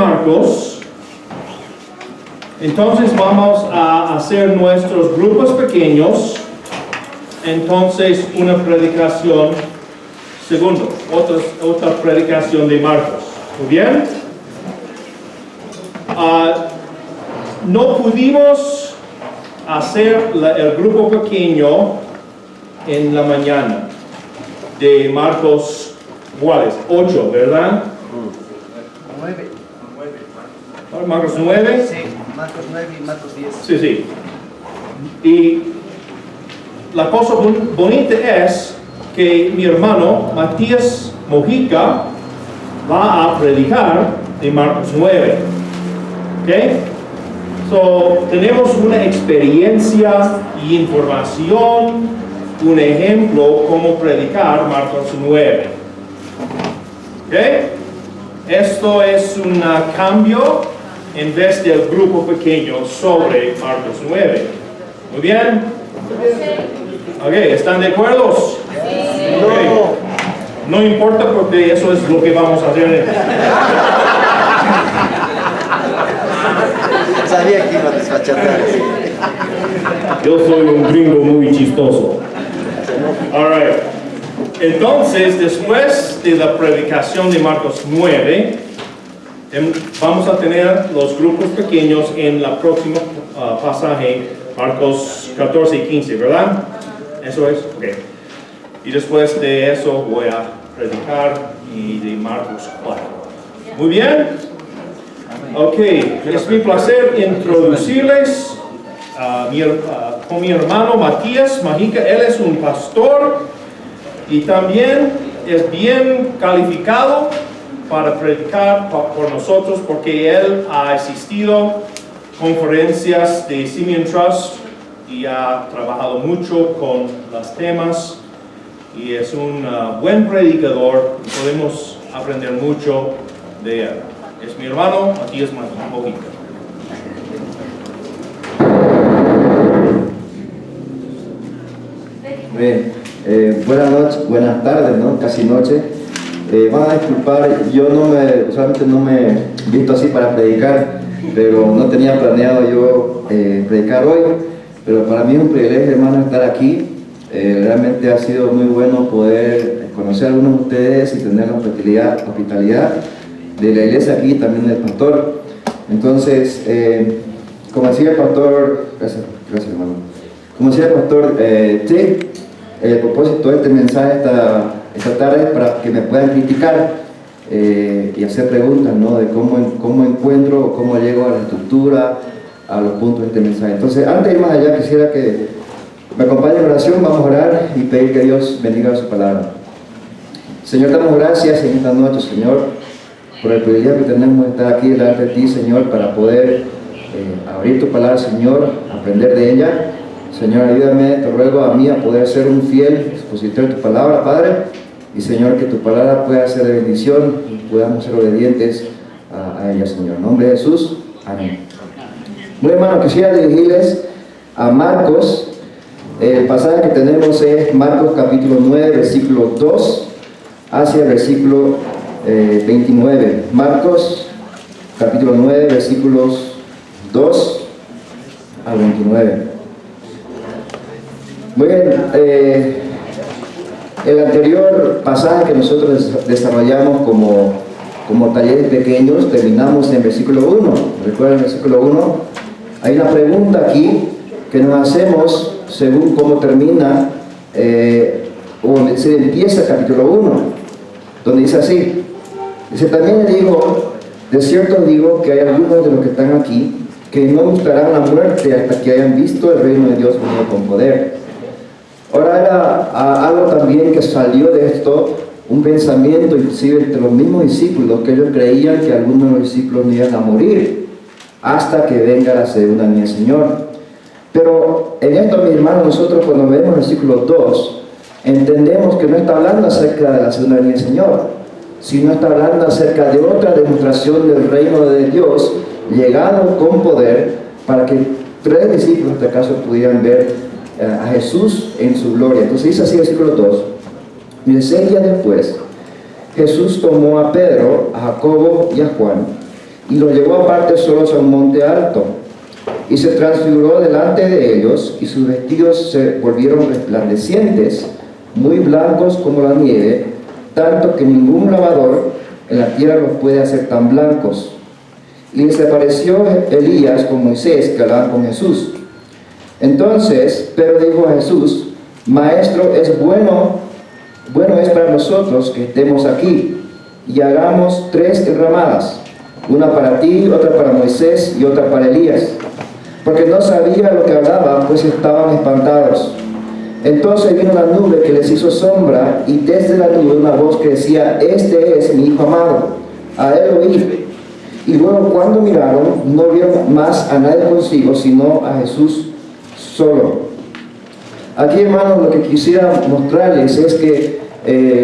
Marcos. Entonces vamos a hacer nuestros grupos pequeños. Entonces una predicación, segundo, otra predicación de Marcos. ¿Muy bien? No pudimos hacer el grupo pequeño en la mañana de Marcos, ¿cuál es? 8, ¿verdad? 9. Marcos 9. Sí, Marcos 9 y Marcos 10. Sí. Y la cosa bonita es que mi hermano Matías Mojica va a predicar en Marcos 9. ¿Ok? So, tenemos una experiencia y información, un ejemplo cómo predicar Marcos 9. ¿Ok? Esto es un cambio en vez del grupo pequeño sobre Marcos 9. ¿Muy bien? Ok, ¿están de acuerdo? Sí. Okay. No importa porque eso es lo que vamos a hacer. Sabía que iba a desfachatar. Yo soy un gringo muy chistoso. All right. Entonces, después de la predicación de Marcos 9, vamos a tener los grupos pequeños en la próxima pasaje, Marcos 14 y 15, ¿verdad? Eso es, ok. Y después de eso voy a predicar y de Marcos 4. Muy bien. Ok, es mi placer introducirles con mi hermano Matías Mojica. Él es un pastor y también es bien calificado para predicar por nosotros porque él ha asistido a conferencias de Simeon Trust y ha trabajado mucho con los temas y es un buen predicador. Podemos aprender mucho de él. Es mi hermano Matías Mojica. Bien, buenas noches, buenas tardes, ¿no? Casi noche. Van a disculpar, yo solamente no me he visto así para predicar, pero no tenía planeado yo predicar hoy, pero para mí es un privilegio, hermano, estar aquí. Realmente ha sido muy bueno poder conocer a algunos de ustedes y tener la hospitalidad de la iglesia aquí, también del pastor. Entonces, como decía el pastor, gracias hermano, como decía el pastor, sí, el propósito de este mensaje esta tarde es para que me puedan criticar y hacer preguntas, ¿no? De cómo encuentro o cómo llego a la estructura, a los puntos de este mensaje. Entonces, antes de ir más allá, quisiera que me acompañen en oración. Vamos a orar y pedir que Dios bendiga su palabra. Señor, te damos gracias en esta noche, Señor, por el privilegio que tenemos de estar aquí delante de ti, Señor, para poder abrir tu palabra, Señor, aprender de ella. Señor, ayúdame, te ruego a mí a poder ser un fiel expositor de tu palabra, Padre, y Señor, que tu palabra pueda ser de bendición y podamos ser obedientes a ella, Señor. En nombre de Jesús, amén. Bueno, hermano, quisiera dirigirles a Marcos. El pasaje que tenemos es Marcos capítulo 9, versículo 2 hacia el versículo 29. Marcos capítulo 9, versículos 2 al 29. Muy bien, el anterior pasaje que nosotros desarrollamos como talleres pequeños, terminamos en versículo 1. ¿Recuerdan el versículo 1? Hay una pregunta aquí que nos hacemos según cómo termina o se empieza el capítulo 1, donde dice así. Dice, también le digo, de cierto digo que hay algunos de los que están aquí que no buscarán la muerte hasta que hayan visto el reino de Dios venir con poder. Ahora era algo también que salió de esto, un pensamiento inclusive entre los mismos discípulos, que ellos creían que algunos de los discípulos no iban a morir hasta que venga la segunda venida del Señor. Pero en esto, mis hermanos, nosotros cuando vemos el versículo 2, entendemos que no está hablando acerca de la segunda venida del Señor, sino está hablando acerca de otra demostración del reino de Dios llegado con poder para que 3 discípulos en este caso pudieran ver a Jesús en su gloria. Entonces dice así el versículo 2. Mire, 6 días después Jesús tomó a Pedro, a Jacobo y a Juan y los llevó aparte solos a un monte alto. Y se transfiguró delante de ellos, y sus vestidos se volvieron resplandecientes, muy blancos como la nieve, tanto que ningún lavador en la tierra los puede hacer tan blancos. Y les apareció Elías con Moisés, que hablaban con Jesús. Entonces Pedro dijo a Jesús: Maestro, bueno es para nosotros que estemos aquí, y hagamos 3 enramadas, una para ti, otra para Moisés y otra para Elías. Porque no sabía lo que hablaban, pues estaban espantados. Entonces vino una nube que les hizo sombra, y desde la nube una voz que decía: Este es mi Hijo amado, a él oíd. Y luego, cuando miraron, no vieron más a nadie consigo, sino a Jesús solo. Aquí, hermanos, lo que quisiera mostrarles es que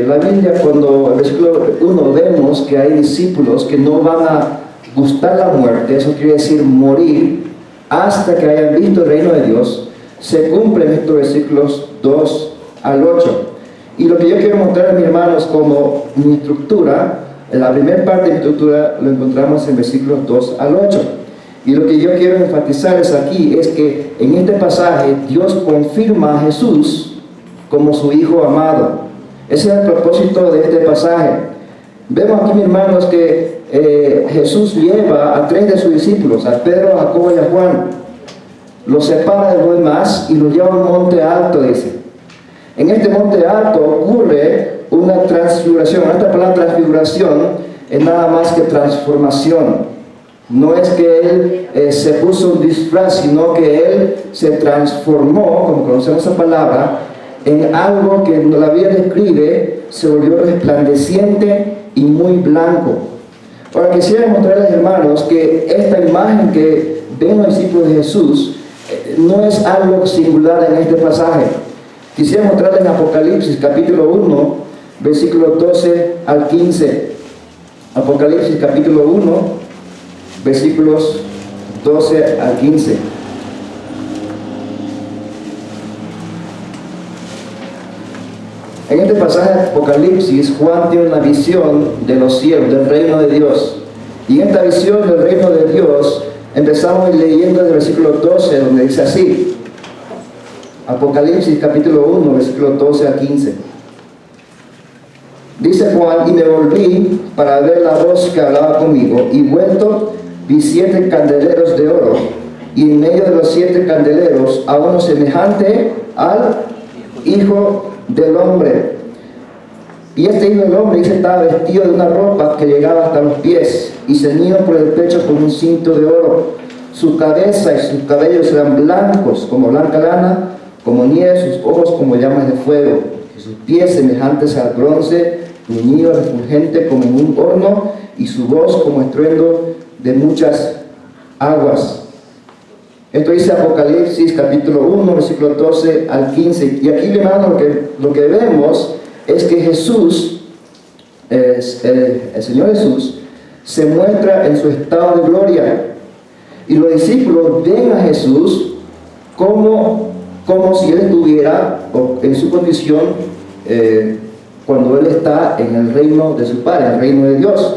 la Biblia, cuando en el versículo 1 vemos que hay discípulos que no van a gustar la muerte, eso quiere decir morir, hasta que hayan visto el reino de Dios, se cumplen estos versículos 2 al 8. Y lo que yo quiero mostrar a mis hermanos como mi estructura, en la primera parte de mi estructura lo encontramos en versículos 2 al 8. Y lo que yo quiero enfatizarles aquí es que en este pasaje Dios confirma a Jesús como su Hijo amado. Ese es el propósito de este pasaje. Vemos aquí, mis hermanos, que Jesús lleva a 3 de sus discípulos, a Pedro, a Jacobo y a Juan. Los separa de los demás y los lleva a un monte alto, dice. En este monte alto ocurre una transfiguración. Esta palabra transfiguración es nada más que transformación. No es que él se puso un disfraz, sino que él se transformó, como conocemos esa palabra, en algo que la Biblia describe, se volvió resplandeciente y muy blanco. Ahora quisiera mostrarles, hermanos, que esta imagen que ven los discípulos de Jesús no es algo singular en este pasaje. Quisiera mostrarles en Apocalipsis capítulo 1, versículos 12 al 15. Apocalipsis capítulo 1, versículos 12 al 15. En este pasaje de Apocalipsis, Juan tiene una visión de los cielos, del reino de Dios. Y en esta visión del reino de Dios, empezamos leyendo el versículo 12, donde dice así. Apocalipsis capítulo 1, versículo 12 a 15. Dice Juan: y me volví para ver la voz que hablaba conmigo, y vuelto vi 7 candeleros de oro, y en medio de los 7 candeleros a uno semejante al Hijo del Hombre. Y este Hijo del Hombre, dice, estaba vestido de una ropa que llegaba hasta los pies, y ceñido por el pecho con un cinto de oro. Su cabeza y sus cabellos eran blancos como blanca lana, como nieve, sus ojos como llamas de fuego, y sus pies semejantes al bronce, bruñido, refulgente como en un horno, y su voz como estruendo de muchas aguas. Esto dice Apocalipsis capítulo 1, versículo 12 al 15. Y aquí, hermano, lo que vemos es que Jesús, el Señor Jesús, se muestra en su estado de gloria. Y los discípulos ven a Jesús como si Él estuviera en su condición cuando Él está en el reino de su Padre, en el reino de Dios.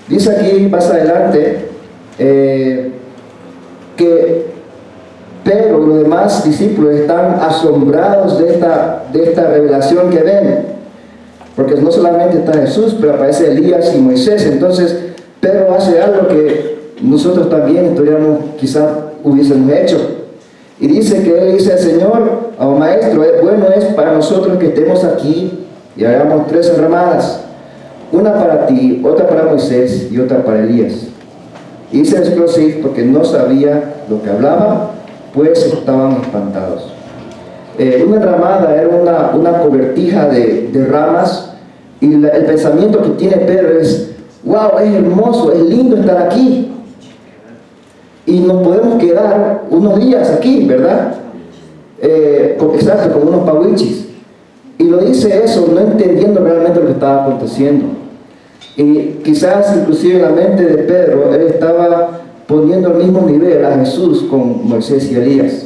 Dice aquí, más adelante, que Pedro y los demás discípulos están asombrados de esta revelación que ven, porque no solamente está Jesús, pero aparece Elías y Moisés. Entonces Pedro hace algo que nosotros también quizás hubiésemos hecho, y dice que él dice al Señor: oh, Maestro, bueno es para nosotros que estemos aquí y hagamos 3 enramadas, una para ti, otra para Moisés y otra para Elías. Y dice el versículo 6: porque no sabía lo que hablaba, pues estaban espantados. Una enramada era una cobertija de ramas, y el pensamiento que tiene Pedro es: wow, es hermoso, es lindo estar aquí, y nos podemos quedar unos días aquí, ¿verdad? Exacto, como unos pawichis. Y lo dice eso no entendiendo realmente lo que estaba aconteciendo. Y quizás inclusive en la mente de Pedro, él estaba poniendo al mismo nivel a Jesús con Moisés y Elías.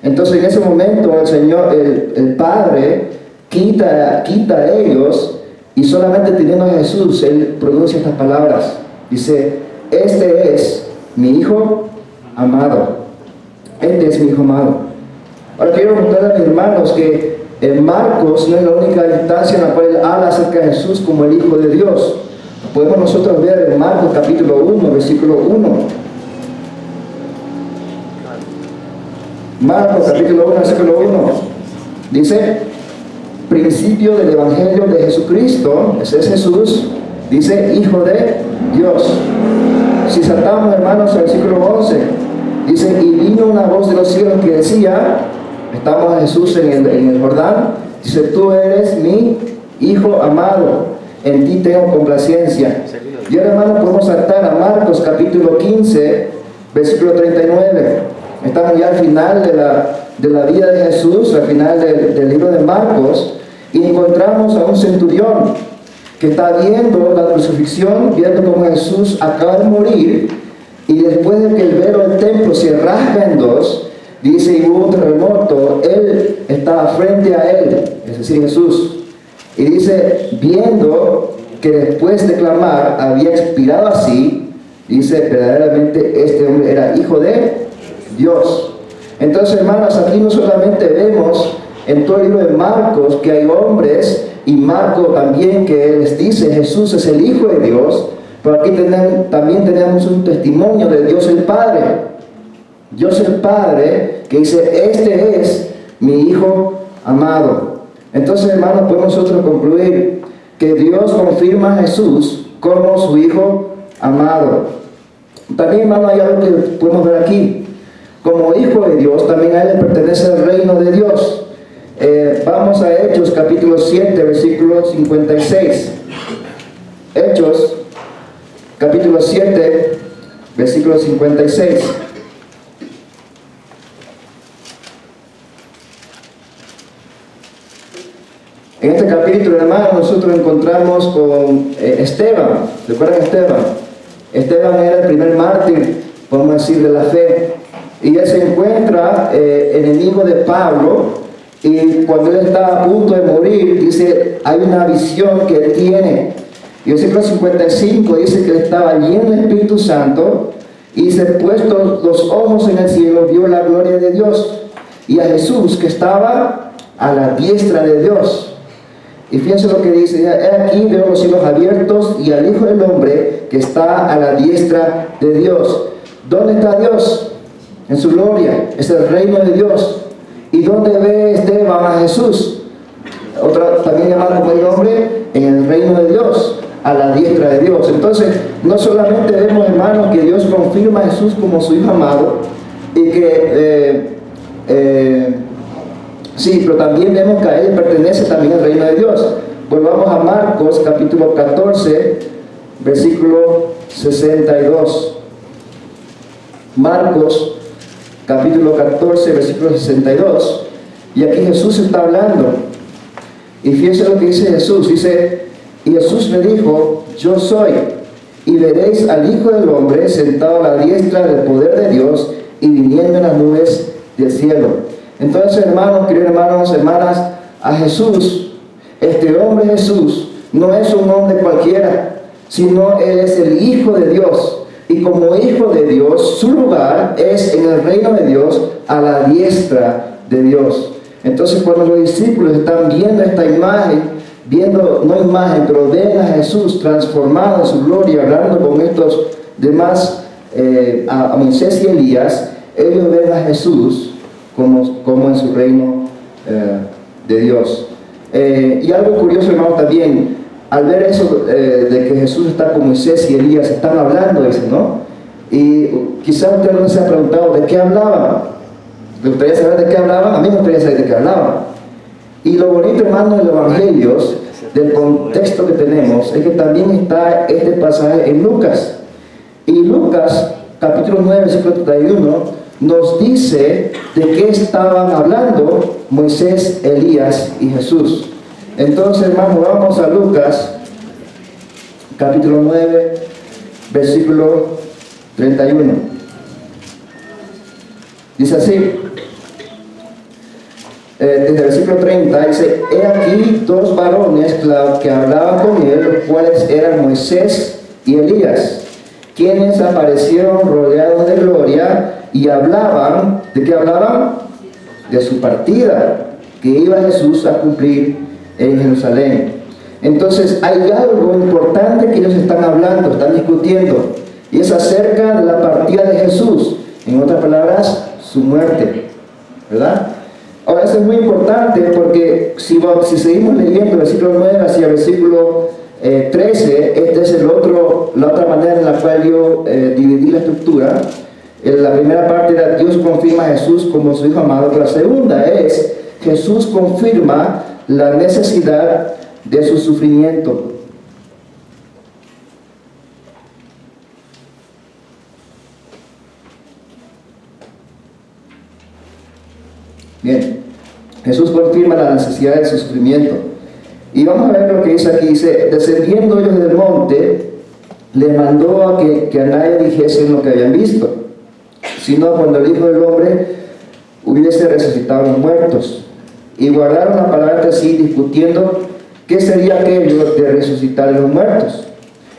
Entonces en ese momento el Señor, el Padre, quita a ellos, y solamente teniendo a Jesús, Él pronuncia estas palabras. Dice, este es mi hijo amado. Este es mi hijo amado. Ahora quiero contar a mis hermanos que en Marcos no es la única instancia en la cual habla acerca de Jesús como el Hijo de Dios. Podemos nosotros ver en Marcos capítulo 1, versículo 1. Marcos capítulo 1, versículo 1. Dice, principio del Evangelio de Jesucristo, ese es Jesús, dice, Hijo de Dios. Si saltamos, hermanos, al versículo 11, dice, y vino una voz de los cielos que decía, estamos a Jesús en el Jordán, dice, tú eres mi Hijo amado, en ti tengo complacencia. Y ahora, hermanos, podemos saltar a Marcos capítulo 15, versículo 39. Estamos ya al final de la vida de Jesús, al final del libro de Marcos, y encontramos a un centurión que está viendo la crucifixión, viendo cómo Jesús acaba de morir, y después de que el velo del templo se rasga en dos, dice, y hubo un terremoto, él estaba frente a él, es decir, Jesús, y dice, viendo que después de clamar había expirado así, dice, verdaderamente este hombre era Hijo de Dios. Entonces, hermanos, aquí no solamente vemos en todo el libro de Marcos que hay hombres, y Marco también que les dice Jesús es el Hijo de Dios, pero aquí también tenemos un testimonio de Dios el Padre. Dios el Padre que dice, este es mi Hijo amado. Entonces, hermanos, podemos nosotros concluir que Dios confirma a Jesús como su Hijo amado. También, hermanos, hay algo que podemos ver aquí. Como Hijo de Dios, también a él le pertenece el reino de Dios. Vamos a Hechos capítulo 7, versículo 56. Hechos capítulo 7, versículo 56. En este capítulo, hermano, nosotros encontramos con Esteban. ¿Recuerdan Esteban? Esteban era el primer mártir, podemos decir, de la fe. Y él se encuentra enemigo de Pablo. Y cuando él está a punto de morir, dice, hay una visión que él tiene. Y el versículo 55 dice que él estaba lleno del Espíritu Santo y dice, puestos los ojos en el cielo, vio la gloria de Dios y a Jesús que estaba a la diestra de Dios. Y fíjense lo que dice, he aquí veo los cielos abiertos y al Hijo del Hombre que está a la diestra de Dios. ¿Dónde está Dios? En su gloria, es el reino de Dios. ¿Y dónde ve Esteban a Jesús? También llamado como el hombre en el reino de Dios, a la diestra de Dios. Entonces, no solamente vemos, hermanos, que Dios confirma a Jesús como su Hijo amado, y que, sí, pero también vemos que a él pertenece también el reino de Dios. Volvamos a Marcos, capítulo 14, versículo 62. Marcos, capítulo 14, versículo 62. Y aquí Jesús está hablando. Y fíjense lo que dice Jesús. Dice, y Jesús le dijo, yo soy. Y veréis al Hijo del Hombre sentado a la diestra del poder de Dios y viniendo en las nubes del cielo. Entonces, hermanos, queridos hermanos, hermanas, a Jesús, este hombre Jesús, no es un hombre cualquiera, sino Él es el Hijo de Dios. Y como Hijo de Dios, su lugar es en el reino de Dios, a la diestra de Dios. Entonces, cuando los discípulos están viendo esta imagen, no imagen, pero ven a Jesús transformado en su gloria, hablando con estos demás, a Moisés y Elías, ellos ven a Jesús como en su reino de Dios. Y algo curioso, hermano, también, al ver eso de que Jesús está con Moisés y Elías, están hablando, dice, ¿no? Y quizás usted no se ha preguntado de qué hablaban. ¿Le gustaría saber de qué hablaban? A mí me gustaría saber de qué hablaban. Y lo bonito, hermano, de los evangelios, del contexto que tenemos, es que también está este pasaje en Lucas. Y Lucas, capítulo 9, versículo 31, nos dice de qué estaban hablando Moisés, Elías y Jesús. Entonces, hermano, vamos a Lucas, capítulo 9, versículo 31. Dice así, desde el versículo 30, dice, he aquí dos varones que hablaban con él, los cuales eran Moisés y Elías, quienes aparecieron rodeados de gloria y hablaban, ¿de qué hablaban? De su partida, que iba Jesús a cumplir en Jerusalén. Entonces hay algo importante que ellos están hablando, están discutiendo, y es acerca de la partida de Jesús, en otras palabras, su muerte, ¿verdad? Ahora, eso es muy importante porque si seguimos leyendo el versículo 9 hacia el versículo 13, esta es la otra manera en la cual yo dividí la estructura. La primera parte era Dios confirma a Jesús como su Hijo amado, pero la segunda es Jesús confirma la necesidad de su sufrimiento. Bien, Jesús confirma la necesidad de su sufrimiento. Y vamos a ver lo que dice aquí. Dice, descendiendo ellos del monte, le mandó a que a nadie dijesen lo que habían visto, sino cuando el Hijo del Hombre hubiese resucitado a los muertos. Y guardaron la palabra entre sí, discutiendo qué sería aquello de resucitar a los muertos.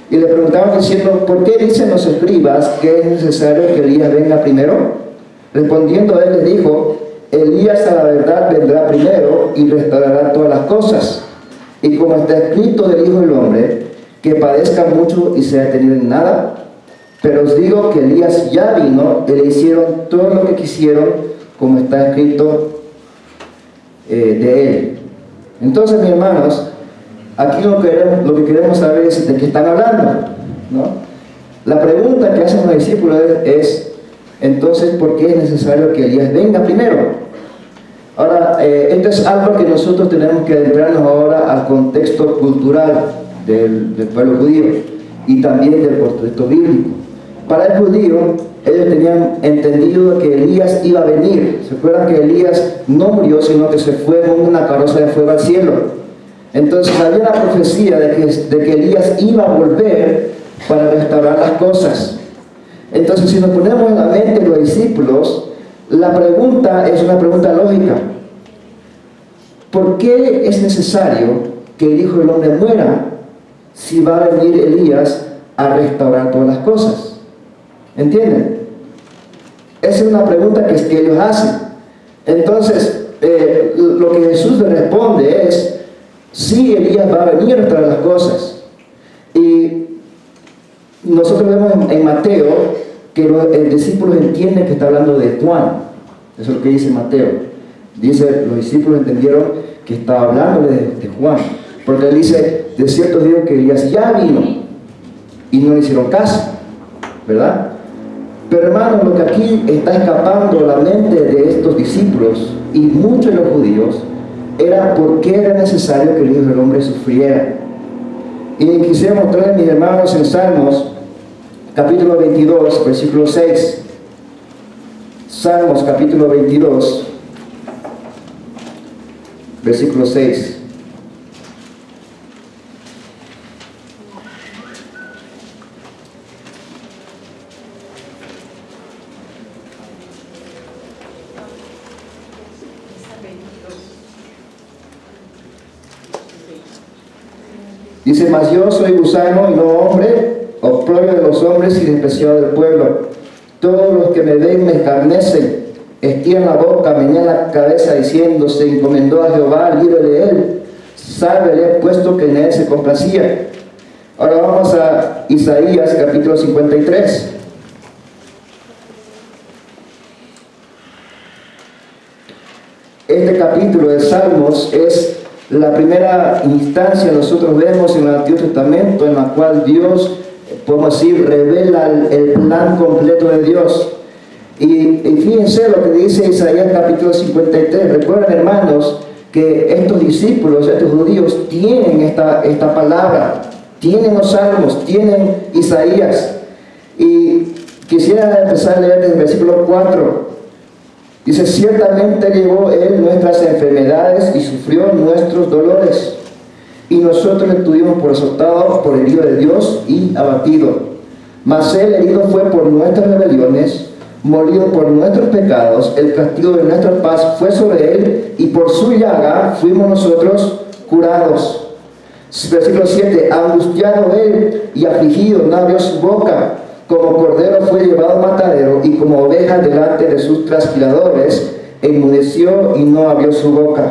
Y le preguntaban diciendo, ¿por qué dicen los escribas que es necesario que Elías venga primero? Respondiendo él les dijo, Elías a la verdad vendrá primero y restaurará todas las cosas. Y como está escrito del Hijo del Hombre, que padezca mucho y sea detenido en nada. Pero os digo que Elías ya vino y le hicieron todo lo que quisieron, como está escrito de él. Entonces, mis hermanos, aquí lo que queremos saber es de qué están hablando, ¿no? La pregunta que hacen los discípulos es entonces, ¿por qué es necesario que Elías venga primero? Ahora, esto es algo que nosotros tenemos que adentrarnos ahora al contexto cultural del pueblo judío y también del contexto bíblico. Para el judío, ellos tenían entendido que Elías iba a venir. ¿Se acuerdan que Elías no murió, sino que se fue con una carroza de fuego al cielo? Entonces había una profecía de que Elías iba a volver para restaurar las cosas. Entonces, si nos ponemos en la mente de los discípulos, la pregunta es una pregunta lógica. ¿Por qué es necesario que el Hijo del Hombre muera si va a venir Elías a restaurar todas las cosas? ¿Entienden? Esa es una pregunta que ellos hacen. Entonces, lo que Jesús le responde es, sí, Elías va a venir a restaurar las cosas. Y nosotros vemos en Mateo que los discípulos entienden que está hablando de Juan. Eso es lo que dice Mateo. Dice, los discípulos entendieron que estaba hablando de Juan. Porque él dice, de cierto digo que Elías ya vino y no le hicieron caso, ¿verdad? Pero hermanos, lo que aquí está escapando a la mente de estos discípulos y muchos de los judíos era por qué era necesario que el Hijo del Hombre sufriera. Y quisiera mostrarles, mis hermanos, en Salmos capítulo 22, versículo 6. Salmos capítulo 22, versículo 6. Dice, mas yo soy gusano y no hombre, oprobio de los hombres y despreciado del pueblo. Todos los que me ven me escarnecen, estiran la boca, menean la cabeza diciendo, se encomendó a Jehová, libre de él, sálvele, puesto que en él se complacía. Ahora vamos a Isaías capítulo 53. Este capítulo de Salmos es la primera instancia que nosotros vemos en el Antiguo Testamento en la cual Dios, podemos decir, revela el plan completo de Dios. Y fíjense lo que dice Isaías capítulo 53. Recuerden, hermanos, que estos discípulos, estos judíos, tienen esta palabra, tienen los salmos, tienen Isaías. Y quisiera empezar a leer desde el versículo 4. Dice, ciertamente llevó él nuestras enfermedades y sufrió nuestros dolores. Y nosotros estuvimos por azotados, por herido de Dios y abatido. Mas él herido fue por nuestras rebeliones, molido por nuestros pecados. El castigo de nuestra paz fue sobre él, y por su llaga fuimos nosotros curados. Versículo 7. Angustiado él y afligido, no abrió su boca. Como cordero fue llevado al matadero, y como oveja delante de sus trasquiladores, enmudeció y no abrió su boca.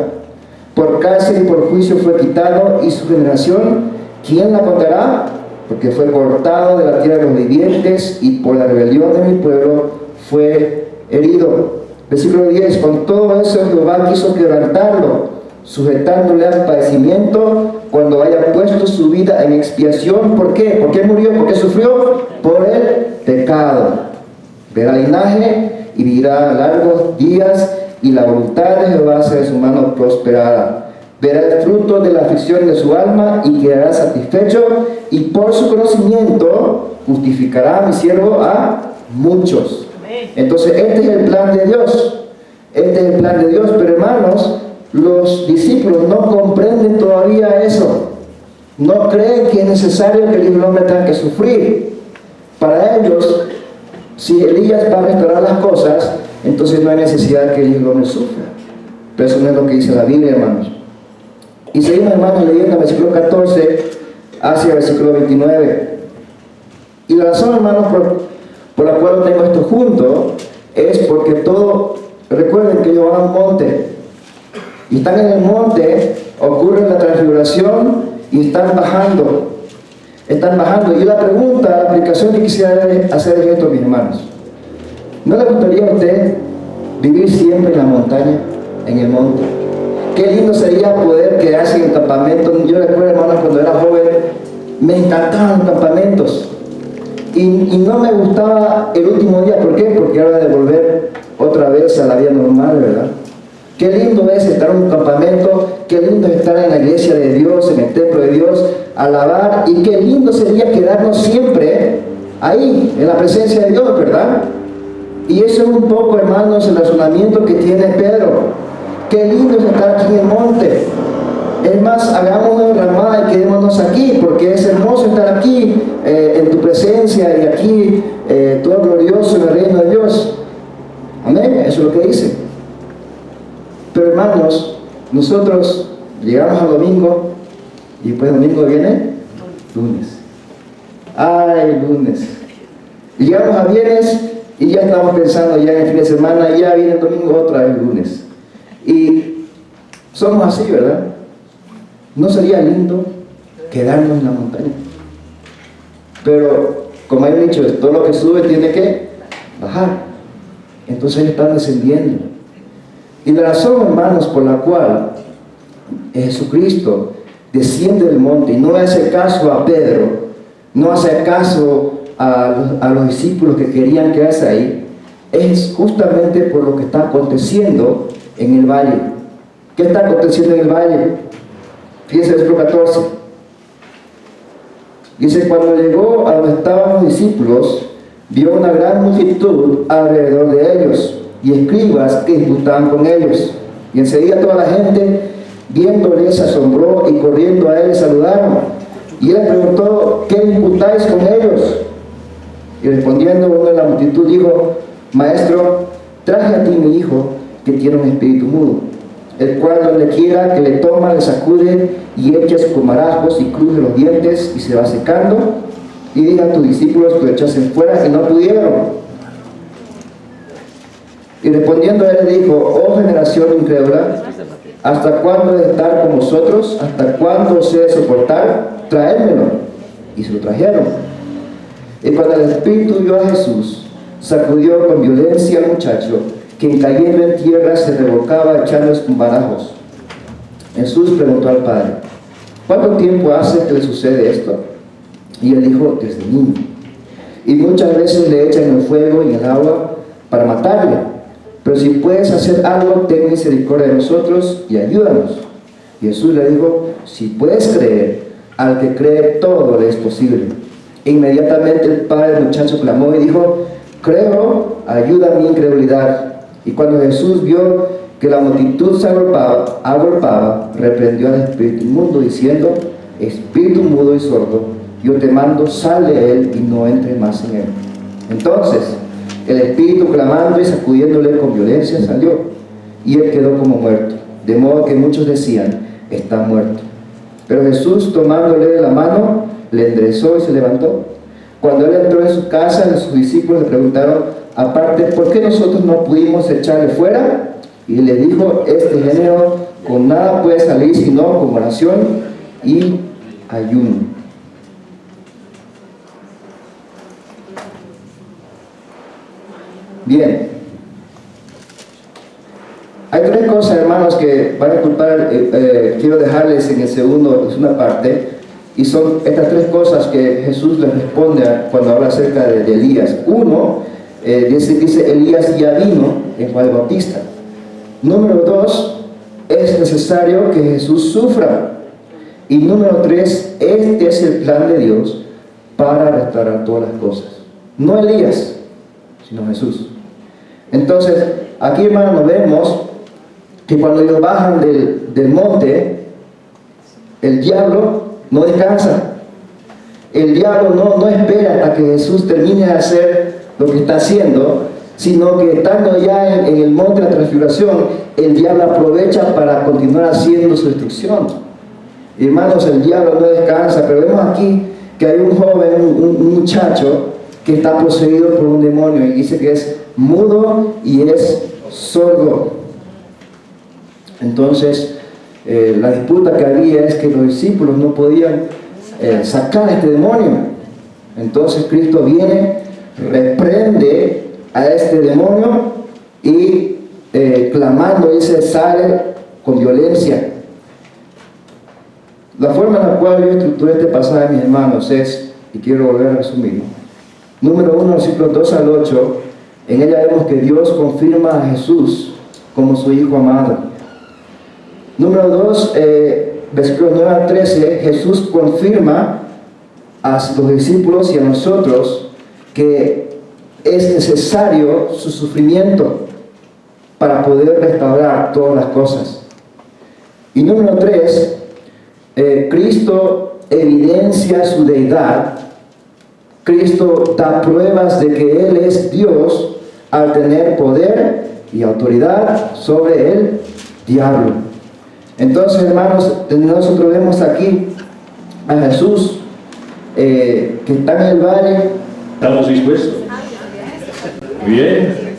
Por cárcel y por juicio fue quitado, y su generación, ¿quién la contará? Porque fue cortado de la tierra de los vivientes, y por la rebelión de mi pueblo fue herido. Versículo 10, con todo eso Jehová quiso quebrantarlo, sujetándole al padecimiento, cuando haya puesto su vida en expiación. ¿Por qué? ¿Por qué murió? ¿Por qué sufrió? Por el pecado. Verá linaje y vivirá largos días, y la voluntad de Jehová será su mano prosperada. Verá el fruto de la aflicción de su alma y quedará satisfecho, y por su conocimiento justificará a mi siervo a muchos. Entonces este es el plan de Dios. Este es el plan de Dios, pero hermanos, los discípulos no comprenden todavía eso. No creen que es necesario que el Hijo del Hombre tenga que sufrir. Para ellos, si Elías va a restaurar las cosas, entonces no hay necesidad que el Hijo del Hombre sufra. Pero eso no es lo que dice la Biblia, hermanos. Y seguimos, hermanos, leyendo el versículo 14 hacia el versículo 29. Y la razón, hermanos, por la cual tengo esto junto, es porque todo, recuerden que ellos van a un monte, y están en el monte, ocurre la transfiguración, y están bajando. Y la pregunta, la aplicación que quisiera hacer es esto, mis hermanos. ¿No le gustaría a usted vivir siempre en la montaña, en el monte? Qué lindo sería poder quedarse en el campamento. Yo recuerdo, hermanos, cuando era joven, me encantaban los campamentos. Y no me gustaba el último día. ¿Por qué? Porque era de volver otra vez a la vida normal, ¿verdad? Qué lindo es estar en un campamento, qué lindo es estar en la iglesia de Dios, en el templo de Dios, alabar, y qué lindo sería quedarnos siempre ahí, en la presencia de Dios, ¿verdad? Y eso es un poco, hermanos, el razonamiento que tiene Pedro. Qué lindo es estar aquí en el monte. Es más, hagamos una derramada y quedémonos aquí, porque es hermoso estar aquí, en tu presencia, y aquí, todo glorioso en el reino de Dios. Amén, eso es lo que dice. Pero hermanos, nosotros llegamos al domingo, y después domingo viene lunes. ¡Ay, lunes! Y llegamos a viernes, y ya estamos pensando ya en el fin de semana, y ya viene el domingo otra vez lunes. Y somos así, ¿verdad? ¿No sería lindo quedarnos en la montaña? Pero, como hay dicho, todo lo que sube tiene que bajar. Entonces ellos están descendiendo. Y la razón, hermanos, por la cual Jesucristo desciende del monte y no hace caso a Pedro, no hace caso a los discípulos que querían quedarse ahí, es justamente por lo que está aconteciendo en el valle. ¿Qué está aconteciendo en el valle? Fíjense el versículo 14. Dice, cuando llegó a donde estaban los discípulos, vio una gran multitud alrededor de ellos, y escribas que disputaban con ellos. Y enseguida toda la gente, viéndole, se asombró, y corriendo a él le saludaron. Y él les preguntó, ¿qué disputáis con ellos? Y respondiendo uno de la multitud dijo, Maestro, traje a ti mi hijo, que tiene un espíritu mudo, el cual donde quiera que le toma, le sacude y echa sus comarajos y cruje los dientes y se va secando. Y diga a tus discípulos que lo echasen fuera, y no pudieron. Y respondiendo él le dijo, oh generación incrédula, ¿hasta cuándo he de estar con vosotros? ¿Hasta cuándo os he de soportar? Traédmelo. Y se lo trajeron. Y cuando el espíritu vio a Jesús, sacudió con violencia al muchacho, quien cayendo en tierra se revolcaba echando escumbarajos. Jesús preguntó al padre, ¿cuánto tiempo hace que le sucede esto? Y él dijo, desde niño. Y muchas veces le echan en el fuego y en el agua para matarle. Pero si puedes hacer algo, ten misericordia de nosotros y ayúdanos. Y Jesús le dijo, si puedes creer, al que cree todo le es posible. E inmediatamente el padre del muchacho clamó y dijo, creo, ayuda a mi incredulidad. Y cuando Jesús vio que la multitud se agolpaba, reprendió al espíritu inmundo, diciendo, espíritu mudo y sordo, yo te mando, sal de él y no entres más en él. Entonces, el espíritu, clamando y sacudiéndole con violencia, salió, y él quedó como muerto, de modo que muchos decían, está muerto. Pero Jesús, tomándole de la mano, le enderezó y se levantó. Cuando él entró en su casa, sus discípulos le preguntaron, aparte, ¿por qué nosotros no pudimos echarle fuera? Y le dijo, este género con nada puede salir sino con oración y ayuno. Bien. Hay tres cosas, hermanos, que van a culpar, quiero dejarles en el segunda parte, y son estas tres cosas que Jesús les responde cuando habla acerca de Elías. Uno, dice Elías ya vino en Juan el Bautista. Número dos, es necesario que Jesús sufra. Y número tres, este es el plan de Dios para restaurar todas las cosas. No Elías, sino Jesús. Entonces, aquí, hermanos, vemos que cuando ellos bajan del monte, el diablo no descansa. El diablo no espera hasta que Jesús termine de hacer lo que está haciendo, sino que estando ya en el monte de la transfiguración, el diablo aprovecha para continuar haciendo su destrucción. Hermanos, el diablo no descansa, pero vemos aquí que hay un joven, un muchacho que está poseído por un demonio, y dice que es mudo y es sordo. Entonces, la disputa que había es que los discípulos no podían sacar a este demonio. Entonces Cristo viene, reprende a este demonio y clamando, dice, sale con violencia. La forma en la cual yo estructuré este pasaje, mis hermanos, es, y quiero volver a resumir, número 1, versículos 2 al 8, en ella vemos que Dios confirma a Jesús como su Hijo amado. Número 2, versículos 9 al 13, Jesús confirma a los discípulos y a nosotros que es necesario su sufrimiento para poder restaurar todas las cosas. Y número 3, Cristo evidencia su deidad. Cristo da pruebas de que Él es Dios al tener poder y autoridad sobre el diablo. Entonces, hermanos, nosotros vemos aquí a Jesús que está en el valle. ¿Estamos dispuestos? Bien.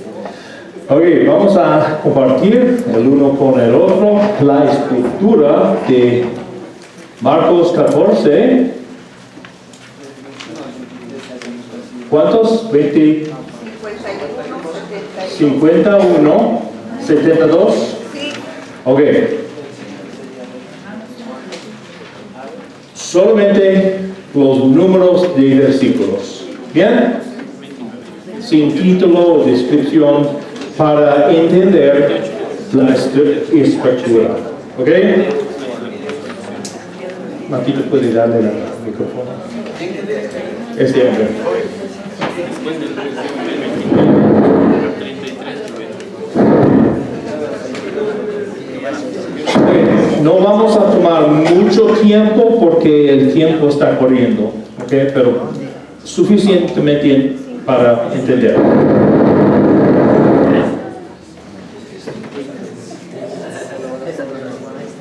Ok, vamos a compartir el uno con el otro la estructura de Marcos 14. ¿Cuántos? 20. 51, 72. Ok. Solamente los números de versículos. ¿Bien? Sin título o descripción para entender la estructura. ¿Ok? Matito, ¿puede darle el micrófono? Este hombre. No vamos a tomar mucho tiempo porque el tiempo está corriendo, ¿okay? Pero suficientemente para entender.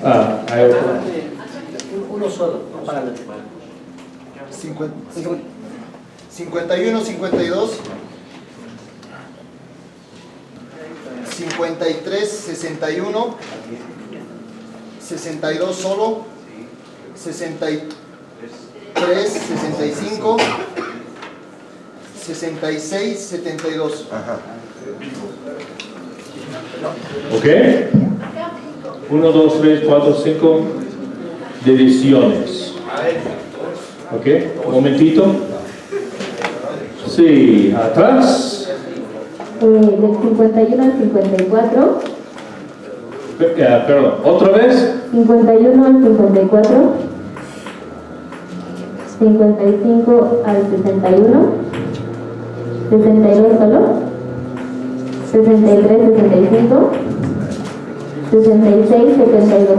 Hay otro. Uno solo, no para la 51, 52, 53, 61, 62 solo, 63, 65, 66, 72. ¿Ok? 1, 2, 3, 4, 5 divisiones. ¿Ok? Un momentito. Sí, atrás. Del 51 al 54. Perdón, ¿otra vez? 51 al 54. 55 al 61. 62 solo. 63, 65. 66, 72.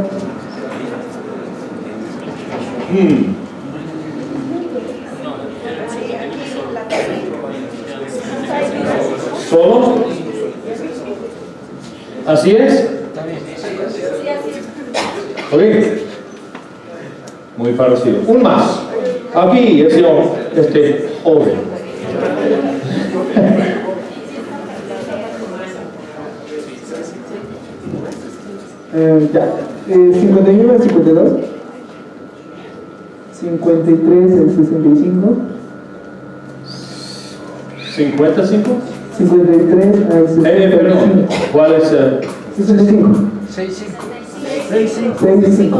¿Solo? ¿Así es? ¿Ok? Muy parecido. Un más. Aquí, este orden. Ya. 51 al 52. 53 al 65. 55. 53 al 65. Perdón, ¿cuál es el? 65. 65.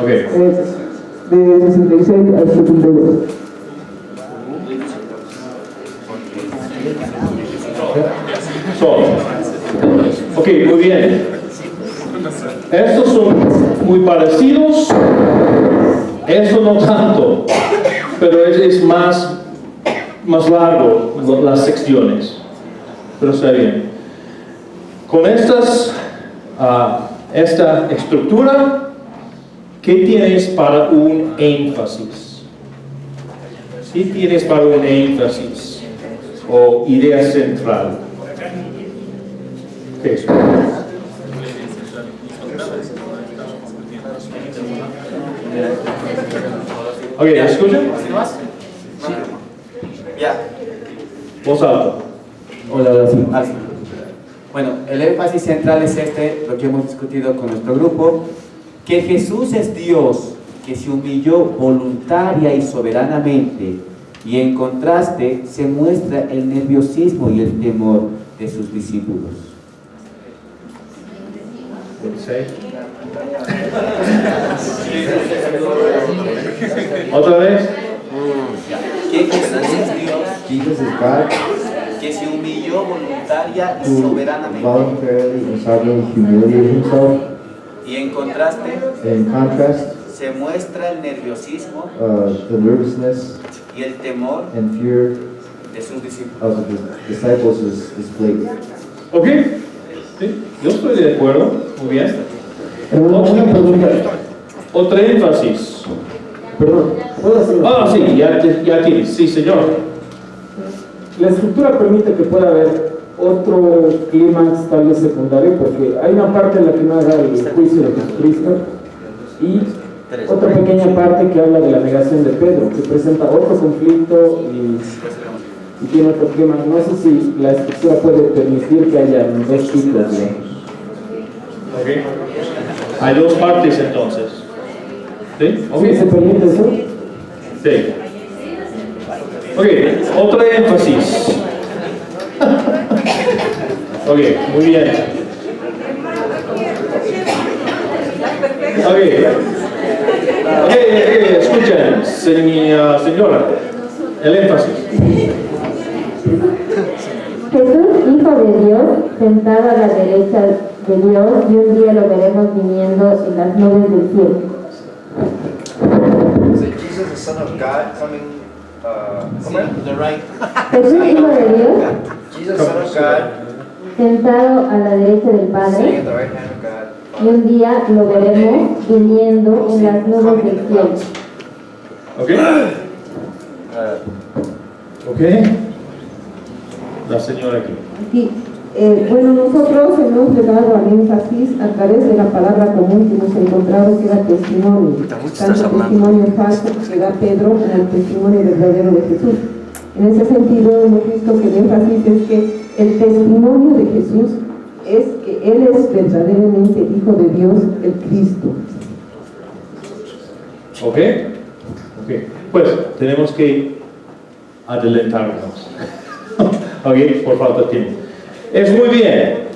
Ok. De 66 al 72. Ok, muy bien. Estos son muy parecidos. Eso no tanto, pero es más largo las secciones. Pero está bien. Con esta estructura, ¿qué tienes para un énfasis? ¿Qué tienes para un énfasis o idea central? ¿Qué es? Ok, ¿escuchan? Ya. Voz alta. Hola, sí. Bueno, el énfasis central es lo que hemos discutido con nuestro grupo, que Jesús es Dios, que se humilló voluntaria y soberanamente, y en contraste se muestra el nerviosismo y el temor de sus discípulos. ¿Otra vez? Que Jesús es Dios, Jesus is God, que se humilló voluntaria y who soberanamente, voluntarily and sovereignly humiliated himself. y en contraste In contrast, se muestra el nerviosismo the nervousness y el temor and fear de sus discípulos. of the disciples is displayed. ¿Ok? Sí, yo estoy de acuerdo. Muy bien. Una pregunta. Otra énfasis. Perdón, ¿puedo hacer una Ah, sí, ya tienes. Sí, señor. La estructura permite que pueda haber otro clímax tal vez secundario, porque hay una parte en la que narra el juicio de Jesucristo y otra pequeña parte que habla de la negación de Pedro, que presenta otro conflicto y tiene otro clímax. No sé si la estructura puede permitir que haya dos ciclos, digamos. Ok. Hay dos partes entonces. ¿Sí? Ok. ¿Sí se permite eso? Sí. Ok, otra énfasis. Ok, muy bien. Ok, escuchen, señora, el énfasis. Jesús, Hijo de Dios, sentado a la derecha de Dios, y un día lo veremos viniendo en las nubes del cielo. Is it Jesus, the Son of God, coming To the right. Jesús, Hijo de Dios, Jesus, Son of God, sentado a la derecha del sitting Padre, at the right hand of God. y un día lo veremos viniendo en las nubes del cielo. Ok. Ok. La señora aquí. Sí, bueno, nosotros hemos llegado al énfasis a través de la palabra común que hemos encontrado, que era testimonio. Tanto testimonio falso que da Pedro como el testimonio verdadero de Jesús. En ese sentido, hemos visto que el énfasis es que el testimonio de Jesús es que Él es verdaderamente Hijo de Dios, el Cristo. Ok. Ok. Pues tenemos que adelantarnos. Ok, por falta de tiempo. Es muy bien.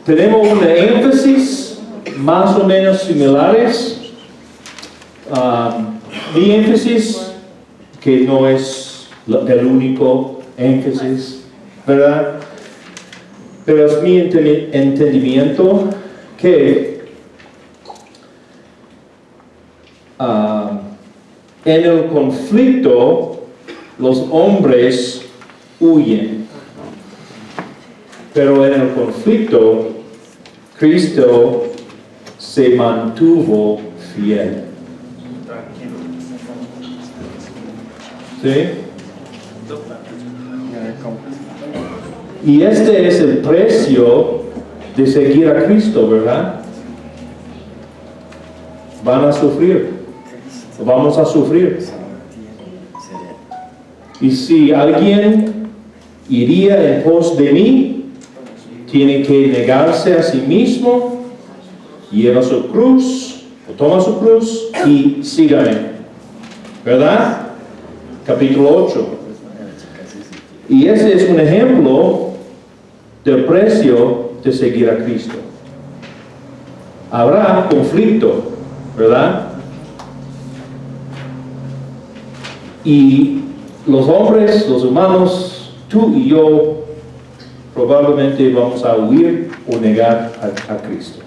Tenemos un énfasis más o menos similares. Mi énfasis, que no es el único énfasis, ¿verdad? Pero es mi entendimiento que en el conflicto los hombres huyen, pero en el conflicto Cristo se mantuvo fiel. ¿Sí? Y este es el precio de seguir a Cristo, ¿verdad? Van a sufrir. vamos a sufrir. Y si alguien iría en pos de mí, tiene que negarse a sí mismo, lleva su cruz, o toma su cruz y sígame. ¿Verdad? Capítulo 8. Y ese es un ejemplo del precio de seguir a Cristo. Habrá conflicto, ¿verdad? Y los hombres, los humanos, tú y yo, probablemente vamos a huir o negar a Cristo.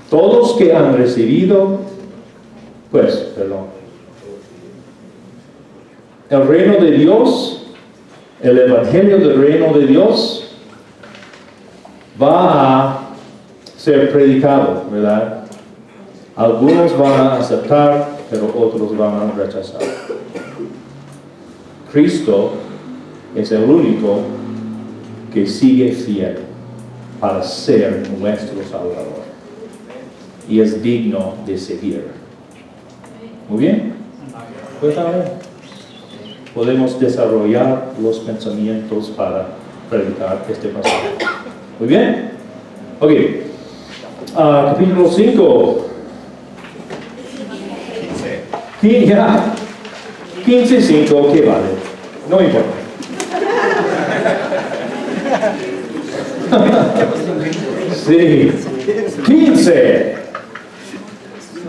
Todos que han recibido, pues, perdón. El reino de Dios, el evangelio del reino de Dios, va a ser predicado, ¿verdad? Algunos van a aceptar, pero otros van a rechazar. Cristo es el único que sigue fiel para ser nuestro Salvador y es digno de seguir. Muy bien. Pues ahora podemos desarrollar los pensamientos para predicar este pasaje. Muy bien. Ok. Capítulo 5. 15:5, ¿qué vale? No importa. Sí. 15.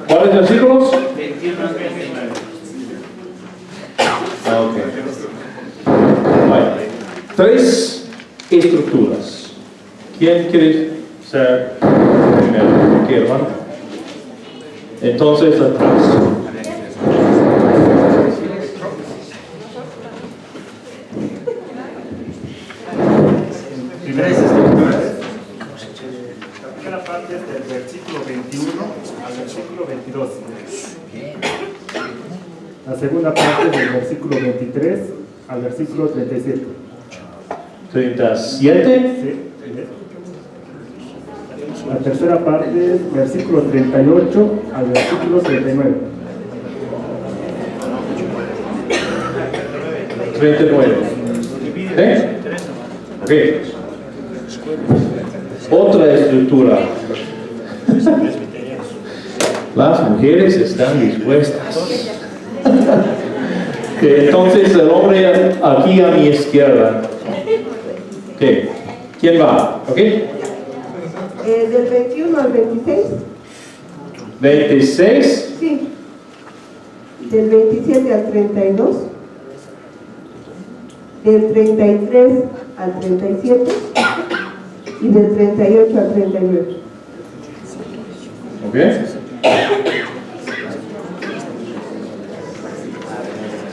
¿Cuáles versículos? 21 al 29. Ok. Bueno, 3 estructuras. ¿Quién quiere ser primero? ¿Qué hermano? Entonces, atrás. Primeras estructuras. La primera parte es del versículo 21 al versículo 22. La segunda parte es del versículo 23 al versículo 37. 37. Sí. La tercera parte es versículo 38 al versículo 39. 39. ¿Eh? Ok. Otra estructura. Las mujeres están dispuestas. Entonces el hombre aquí a mi izquierda. Okay. ¿Quién va? ¿Ok? Del 21 al 26. 26. Sí. Del 27 al 32. Del 33 al 37. Y del 38 al 39. ¿Ok?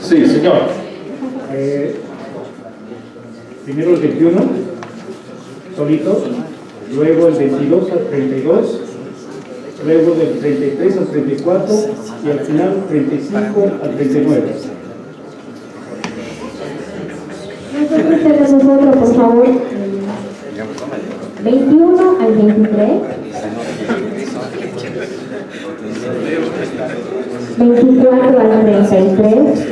Sí, señor. Primero el 21, solito, luego el 22 al 32, luego del 33 al 34 y al final 35 al 39. Nosotros tenemos otro, por favor. 21 al 23. 24 al 33.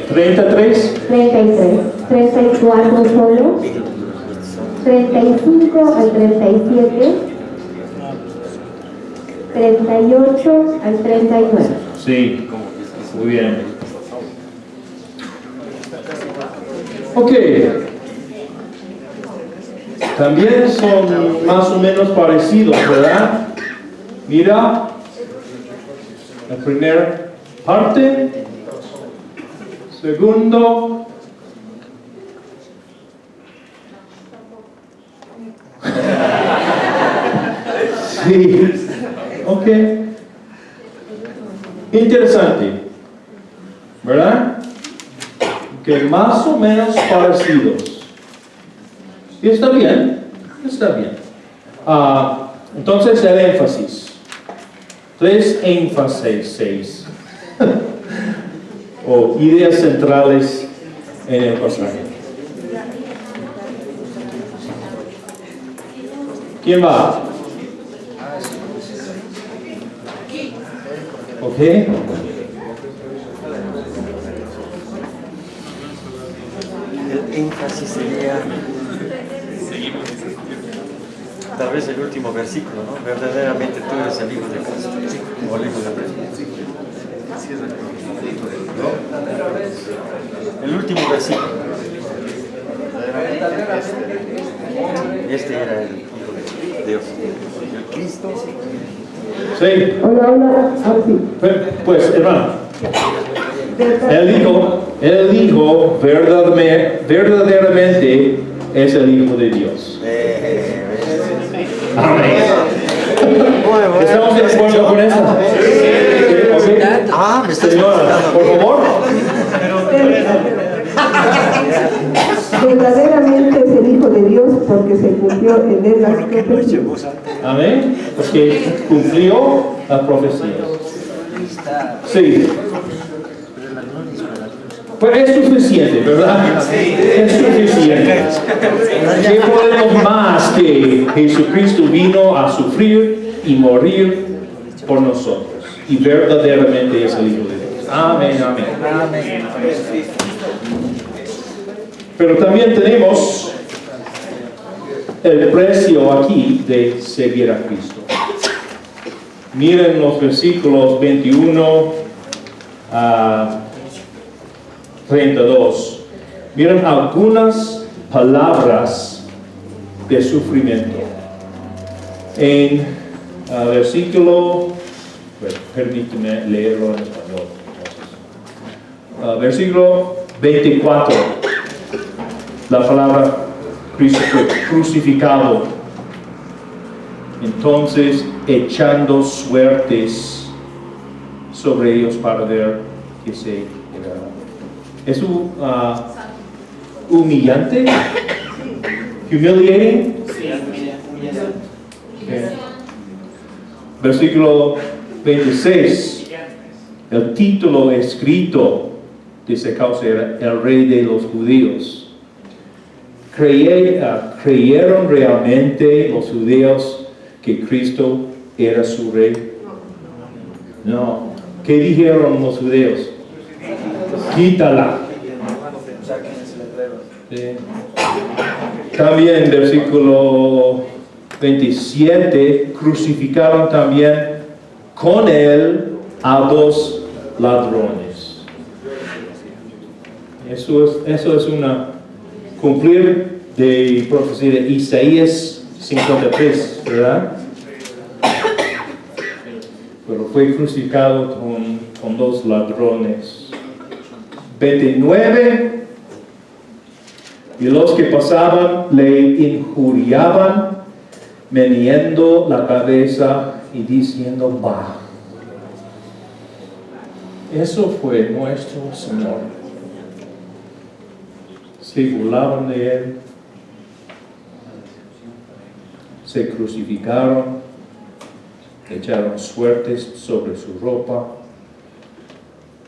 33. 33. 34 solo. 35 al 37. 38 al 39. Sí, muy bien. Ok. También son más o menos parecidos, ¿verdad? Mira, la primera parte, segundo, sí, ok, interesante, ¿verdad? Que más o menos parecidos. Y está bien, está bien. Entonces el énfasis. 3 énfasis o ideas centrales en el pasaje. ¿Quién va? ¿Ok? El énfasis sería tal vez el último versículo, ¿no? Verdaderamente tú eres el Hijo de Cristo. O el Hijo de Dios. ¿No? El último versículo. Este era el Hijo de Dios. El Cristo. Sí. Hola, ahora sí. Pues, hermano, él dijo verdaderamente es el Hijo de Dios. Amén. ¿Estamos de acuerdo con eso? Me está Señora, por favor. Verdaderamente es el Hijo de Dios porque se cumplió en él las profecías. Amén. Porque cumplió las profecías. Sí. Pues es suficiente, ¿verdad? Es suficiente. ¿Qué podemos más que Jesucristo vino a sufrir y morir por nosotros? Y verdaderamente es el Hijo de Dios. Amén, amén. Pero también tenemos el precio aquí de seguir a Cristo. Miren los versículos 21 a 32. Miren algunas palabras de sufrimiento. En versículo, permíteme leerlo en español. Versículo 24. La palabra Cristo fue crucificado. Entonces, echando suertes sobre ellos para ver que se era. ¿Es humillante? ¿Humiliating? Okay. Versículo 26. El título escrito de esa causa era El Rey de los Judíos. ¿Creyeron realmente los judíos que Cristo era su rey? No. ¿Qué dijeron los judíos? Quítala. Sí. También versículo 27, crucificaron también con él a 2 ladrones. Eso es una cumplir de profecía de Isaías 53, ¿verdad? Pero fue crucificado con 2 ladrones. 29. Y los que pasaban le injuriaban, meneando la cabeza y diciendo, bah. Eso fue nuestro Señor. Se burlaron de él, se crucificaron, echaron suertes sobre su ropa,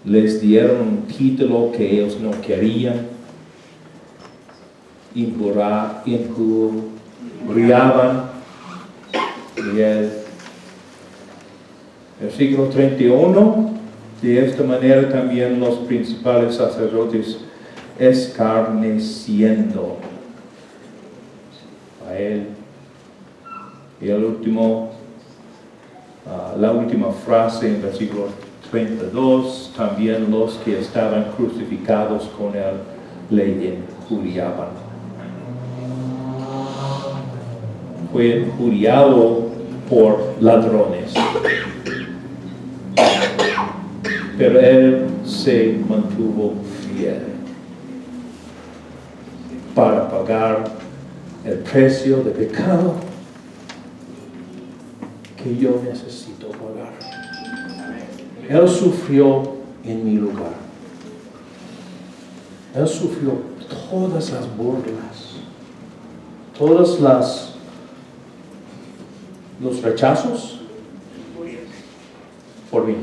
les dieron un título que ellos no querían, injuriaban de él. Versículo 31, de esta manera también los principales sacerdotes escarneciendo a él. Y el último, la última frase en versículo 32, también los que estaban crucificados con él le injuriaban. Fue injuriado por ladrones, pero él se mantuvo fiel para pagar el precio de pecado que yo necesito pagar. Él sufrió en mi lugar. Él sufrió todas las burlas, todas los rechazos por mí.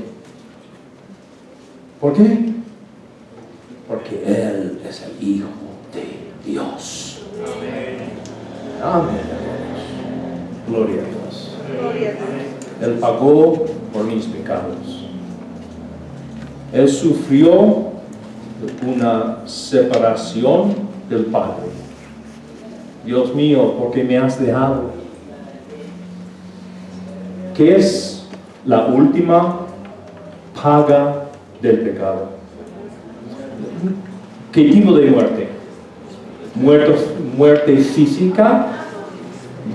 ¿Por qué? Porque Él es el Hijo de Dios. Amén. Gloria a Dios. Él pagó por mis pecados. Él sufrió una separación del Padre. Dios mío, ¿por qué me has dejado? ¿Qué es la última paga del pecado? ¿Qué tipo de muerte? Muerte física,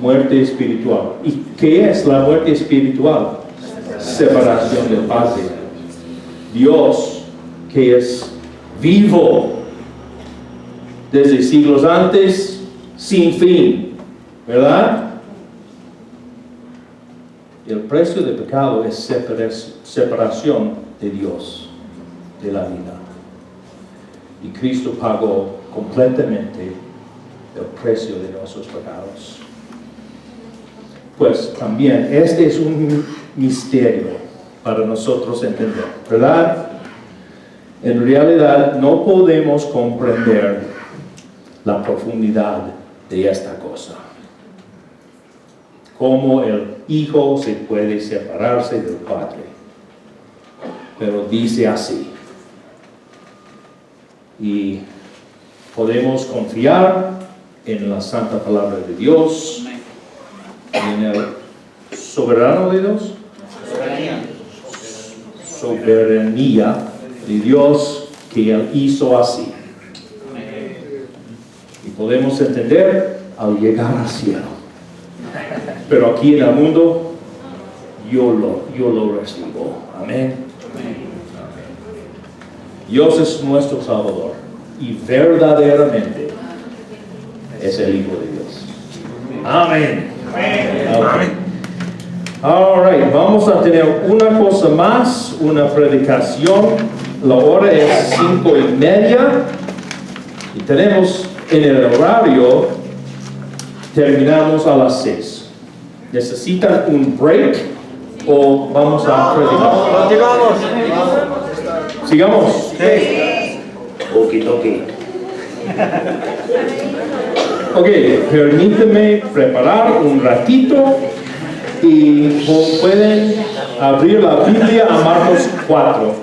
muerte espiritual. ¿Y qué es la muerte espiritual? Separación del Padre. Dios, que es vivo desde siglos antes, sin fin, ¿verdad? El precio del pecado es separación de Dios, de la vida. Y Cristo pagó completamente el precio de nuestros pecados. Pues también este es un misterio para nosotros entender, ¿verdad? En realidad no podemos comprender la profundidad de esta cosa. Cómo el Hijo se puede separarse del Padre. Pero dice así. Y podemos confiar en la santa palabra de Dios, en el soberano de Dios, soberanía de Dios que Él hizo así. Y podemos entender al llegar al cielo. Pero aquí en el mundo yo lo recibo. Amén. Dios es nuestro Salvador y verdaderamente es el Hijo de Dios. Amén. Okay. All right, vamos a tener una cosa más, una predicación. La hora es 5:30 y tenemos en el horario, terminamos a las 6. ¿Necesitan un break o vamos a predicar? Continuamos. ¿Sigamos? Sí. Okidoki. Ok, permíteme preparar un ratito y pueden abrir la Biblia a Marcos 4.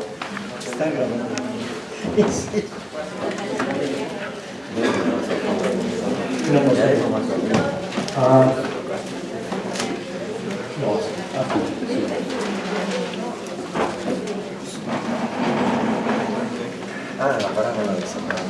La parábola de Samaria.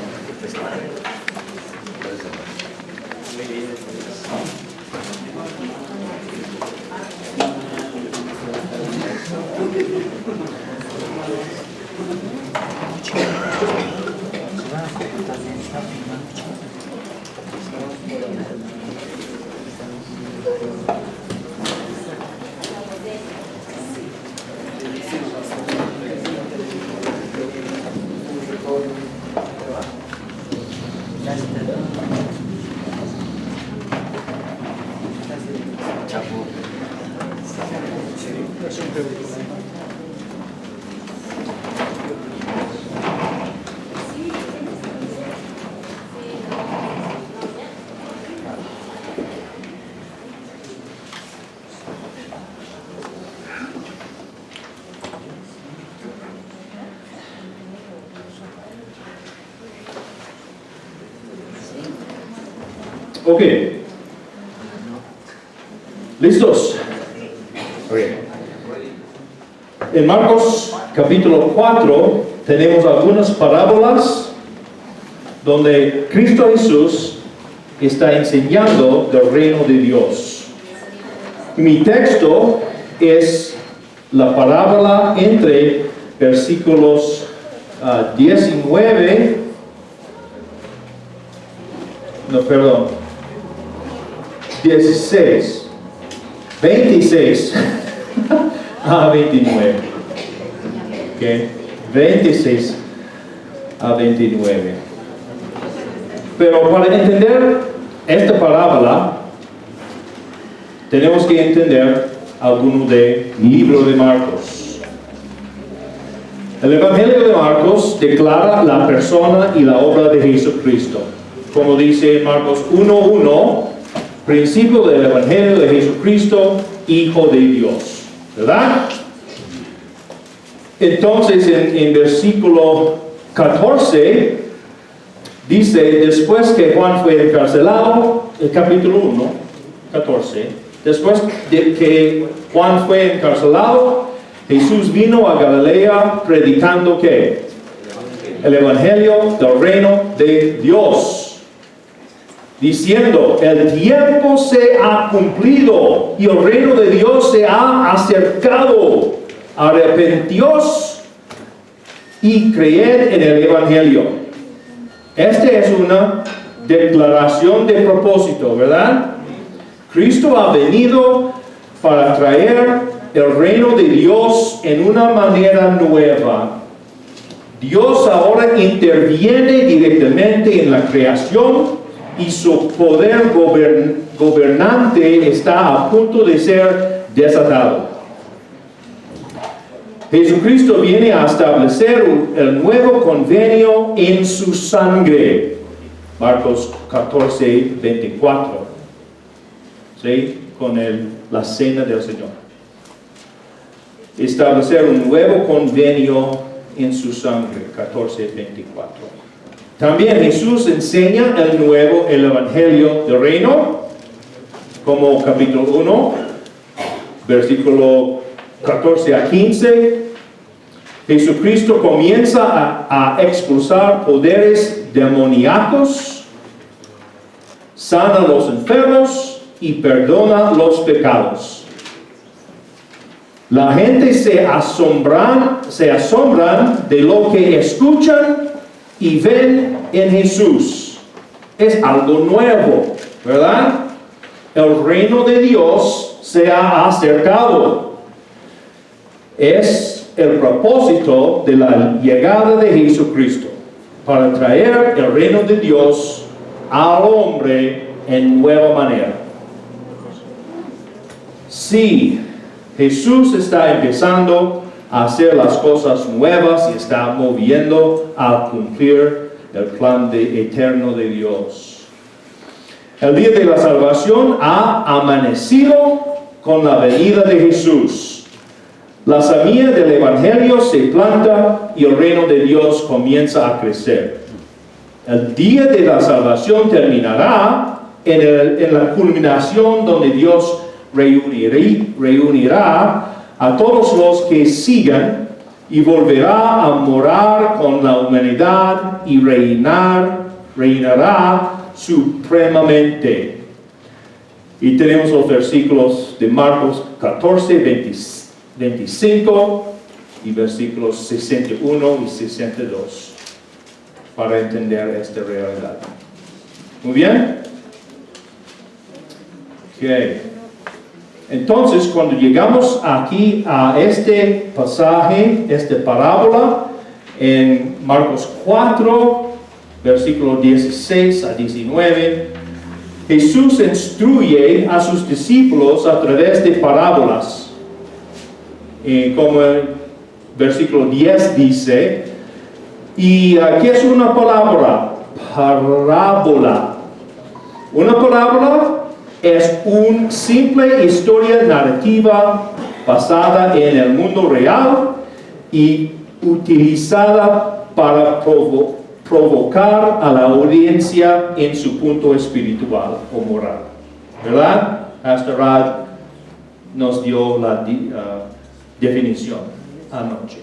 Ok. ¿Listos? Okay. En Marcos capítulo 4 tenemos algunas parábolas donde Cristo Jesús está enseñando del reino de Dios. Mi texto es la parábola entre versículos 19, no, perdón, 16, 26 a 29. Okay. 26 a 29. Pero para entender esta parábola, tenemos que entender alguno del libro de Marcos. El Evangelio de Marcos declara la persona y la obra de Jesucristo. Como dice en Marcos 1:1, principio del Evangelio de Jesucristo, Hijo de Dios. ¿Verdad? Entonces en versículo 14 dice, después que Juan fue encarcelado, el capítulo 1, 14, después de que Juan fue encarcelado, Jesús vino a Galilea predicando ¿qué? El evangelio del reino de Dios, diciendo, el tiempo se ha cumplido y el reino de Dios se ha acercado. Arrepentíos y creed en el evangelio. Esta es una declaración de propósito, ¿verdad? Cristo ha venido para traer el reino de Dios en una manera nueva. Dios ahora interviene directamente en la creación y su poder gobernante está a punto de ser desatado. Jesucristo viene a establecer el nuevo convenio en su sangre. Marcos 14, 24. ¿Sí? Con la cena del Señor. Establecer un nuevo convenio en su sangre. 14, 24. También Jesús enseña el evangelio del reino, como capítulo 1, versículo 14 a 15. Jesucristo comienza a expulsar poderes demoníacos, sana a los enfermos y perdona los pecados. La gente se asombran de lo que escuchan y ven en Jesús. Es algo nuevo, ¿verdad? El reino de Dios se ha acercado. Es el propósito de la llegada de Jesucristo, para traer el reino de Dios al hombre en nueva manera. Sí, Jesús está empezando a hacer las cosas nuevas y está moviendo a cumplir el plan eterno de Dios. El día de la salvación ha amanecido con la venida de Jesús. La semilla del evangelio se planta y el reino de Dios comienza a crecer. El día de la salvación terminará en la culminación donde Dios reunirá a todos los que sigan y volverá a morar con la humanidad y reinará supremamente. Y tenemos los versículos de Marcos 14, 25 y versículos 61 y 62 para entender esta realidad. Muy bien. Okay. Entonces, cuando llegamos aquí a este pasaje, esta parábola, en Marcos 4, versículos 16 a 19, Jesús instruye a sus discípulos a través de parábolas. Como el versículo 10 dice, y aquí es una palabra, parábola. Una parábola es una simple historia narrativa basada en el mundo real y utilizada para provocar a la audiencia en su punto espiritual o moral. ¿Verdad? Pastor Rad nos dio la definición anoche.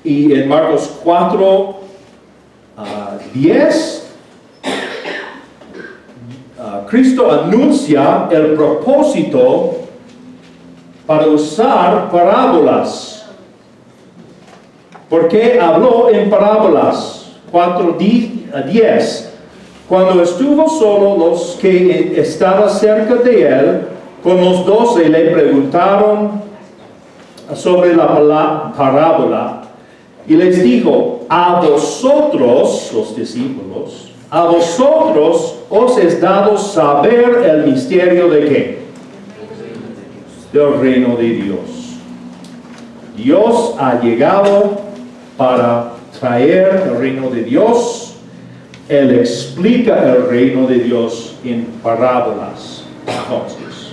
Y en Marcos 4, 10, Cristo anuncia el propósito para usar parábolas. ¿Por qué habló en parábolas? 4:10. Cuando estuvo solo, los que estaban cerca de él, con los 12, le preguntaron sobre la parábola. Y les dijo, a vosotros, los discípulos, a vosotros os es dado saber el misterio de ¿qué? Del reino de Dios. Dios ha llegado para traer el reino de Dios. Él explica el reino de Dios en parábolas. entonces.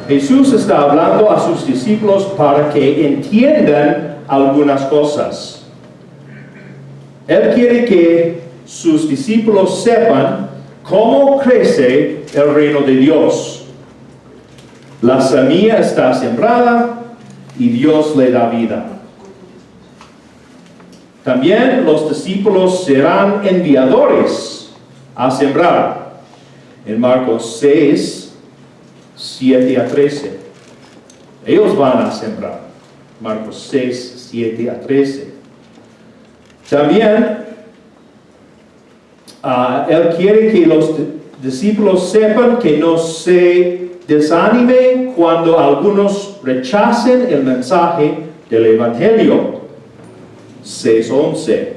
Jesús está hablando a sus discípulos para que entiendan algunas cosas. Él quiere que sus discípulos sepan cómo crece el reino de Dios. La semilla está sembrada y Dios le da vida. También los discípulos serán enviadores a sembrar. En Marcos 6, 7 a 13. Ellos van a sembrar. Marcos 6, 7 a 13. También Él quiere que los discípulos sepan que no se desanime cuando algunos rechacen el mensaje del Evangelio. 6:11.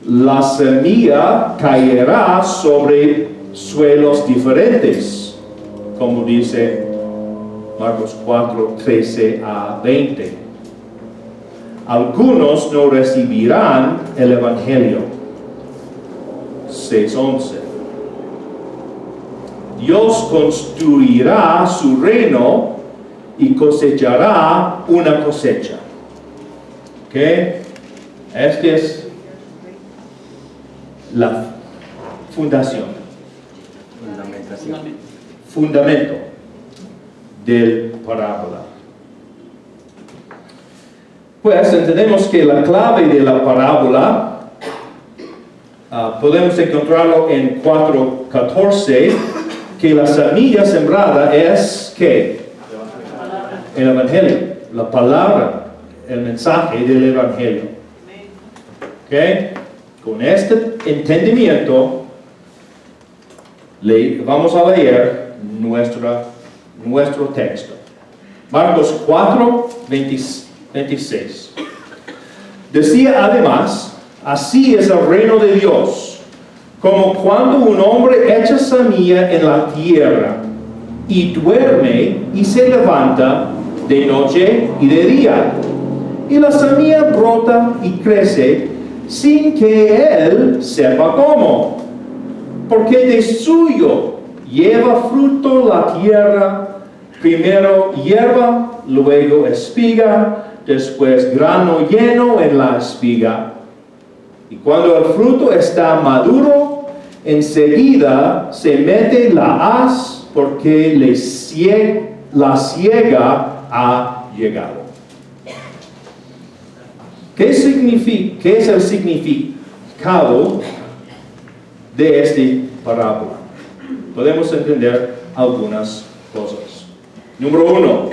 La semilla caerá sobre suelos diferentes, como dice Marcos 4, 13 a 20. Algunos no recibirán el Evangelio. 6:11. Dios construirá su reino y cosechará una cosecha. ¿Ok? Esta es la fundación. Fundamento del parábola. Pues entendemos que la clave de la parábola podemos encontrarlo en 4:14, que la semilla sembrada es ¿qué? El Evangelio, la palabra, el mensaje del Evangelio. ¿Ok? Con este entendimiento vamos a leer nuestro texto. Marcos 4, 26. Decía además, así es el reino de Dios, como cuando un hombre echa semilla en la tierra y duerme y se levanta de noche y de día. Y la semilla brota y crece sin que él sepa cómo. Porque de suyo lleva fruto la tierra, primero hierba, luego espiga, después grano lleno en la espiga. Y cuando el fruto está maduro, enseguida se mete la haz porque la siega ha llegado. ¿Qué es el significado de esta parábola? Podemos entender algunas cosas. Número 1,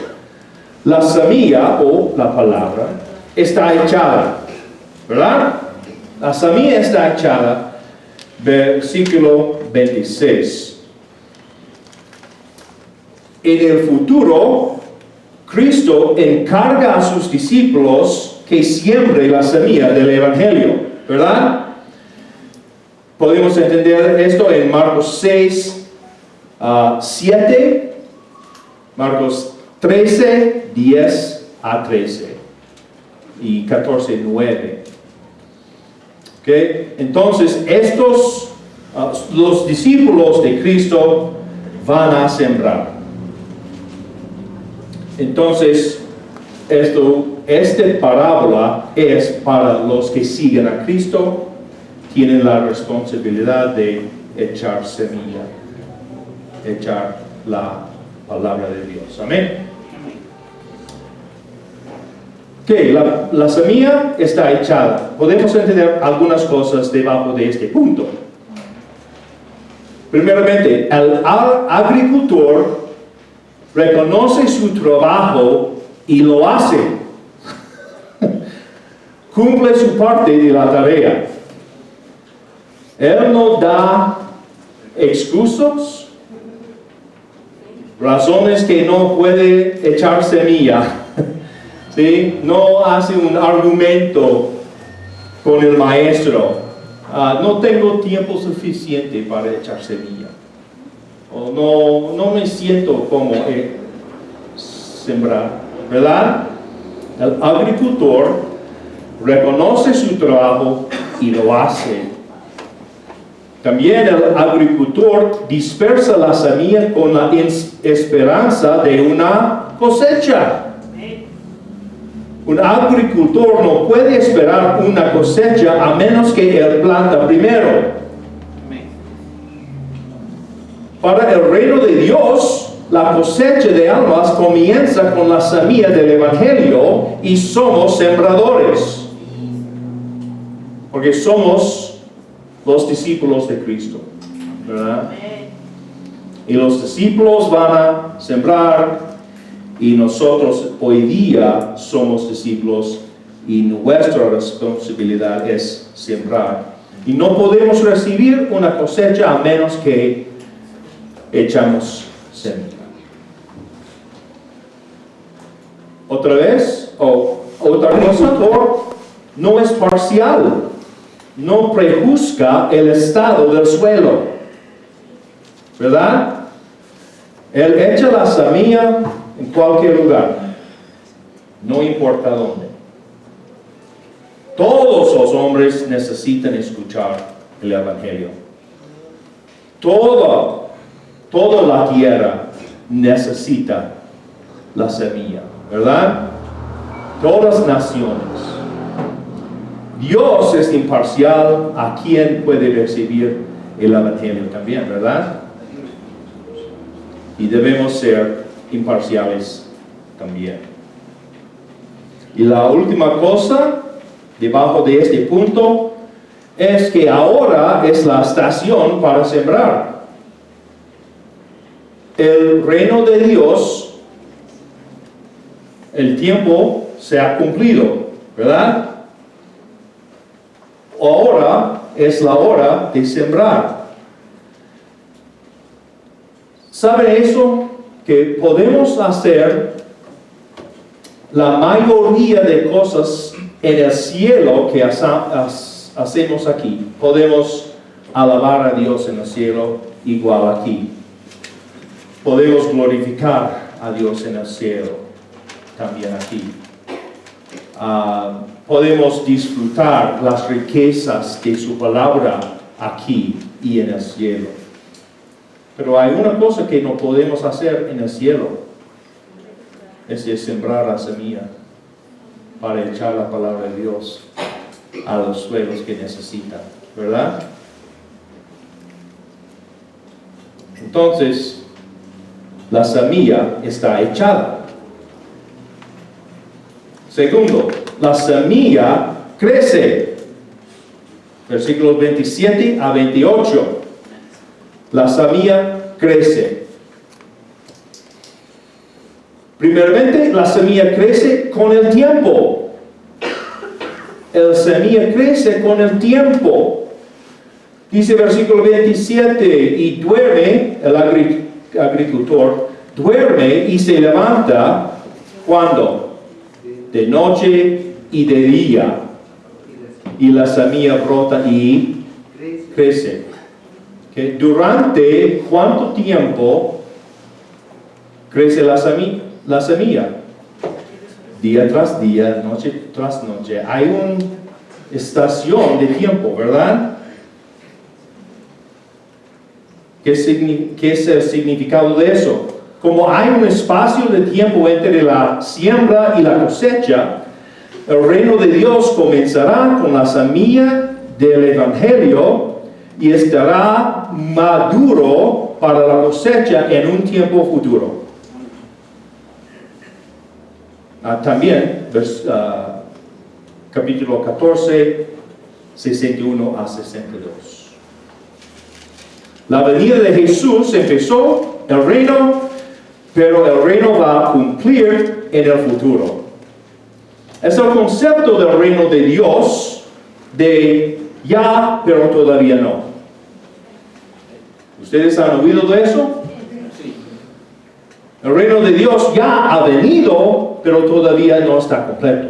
la semilla o la palabra está echada, ¿verdad? La semilla está echada, versículo 26. En el futuro, Cristo encarga a sus discípulos que siembre la semilla del Evangelio, ¿verdad? Podemos entender esto en Marcos 6, 7, Marcos 13, 10 a 13 y 14, 9. ¿Okay? Entonces, los discípulos de Cristo van a sembrar. Entonces, esta parábola es para los que siguen a Cristo, tienen la responsabilidad de echar semilla, echar la palabra de Dios. Amén. Okay, la semilla está echada. Podemos entender algunas cosas debajo de este punto. Primeramente, el agricultor reconoce su trabajo y lo hace. Cumple su parte de la tarea. Él no da excusas, razones que no puede echar semilla. ¿Sí? No hace un argumento con el maestro. No tengo tiempo suficiente para echar semilla. O no me siento como sembrar. ¿Verdad? El agricultor reconoce su trabajo y lo hace. También el agricultor dispersa la semilla con la esperanza de una cosecha. Un agricultor no puede esperar una cosecha a menos que él planta primero. Para el reino de Dios, la cosecha de almas comienza con la semilla del Evangelio y somos sembradores. Porque somos los discípulos de Cristo, ¿verdad? Y los discípulos van a sembrar y nosotros hoy día somos discípulos y nuestra responsabilidad es sembrar. Y no podemos recibir una cosecha a menos que echamos semilla. Otra vez, otra cosa, no es parcial. No prejuzga el estado del suelo, ¿verdad? Él echa la semilla en cualquier lugar, no importa dónde. Todos los hombres necesitan escuchar el Evangelio. Toda la tierra necesita la semilla, ¿verdad? Todas las naciones. Dios es imparcial a quien puede recibir el Evangelio también, ¿verdad? Y debemos ser imparciales también. Y la última cosa, debajo de este punto, es que ahora es la estación para sembrar. El reino de Dios, el tiempo se ha cumplido, ¿verdad? Ahora es la hora de sembrar. ¿Sabe eso? Que podemos hacer la mayoría de cosas en el cielo que hacemos aquí. Podemos alabar a Dios en el cielo igual aquí. Podemos glorificar a Dios en el cielo también aquí. Podemos disfrutar las riquezas de su palabra aquí y en el cielo. Pero hay una cosa que no podemos hacer en el cielo, es de sembrar la semilla para echar la palabra de Dios a los suelos que necesitan, ¿verdad? Entonces, la semilla está echada. Segundo, la semilla crece. Versículos 27 a 28. La semilla crece. Primeramente, la semilla crece con el tiempo. La semilla crece con el tiempo. Dice versículo 27, y duerme, el agricultor, duerme y se levanta, ¿cuándo? De noche y de día. Y la semilla brota y crece. ¿Okay? ¿Durante cuánto tiempo crece la semilla? Día tras día, noche tras noche. Hay una estación de tiempo, ¿verdad? ¿Qué es el significado de eso? Como hay un espacio de tiempo entre la siembra y la cosecha, el reino de Dios comenzará con la semilla del Evangelio y estará maduro para la cosecha en un tiempo futuro. También, capítulo 14, 61 a 62. La venida de Jesús empezó el reino, pero el reino va a cumplir en el futuro. Es el concepto del reino de Dios, de ya, pero todavía no. ¿Ustedes han oído de eso? El reino de Dios ya ha venido, pero todavía no está completo.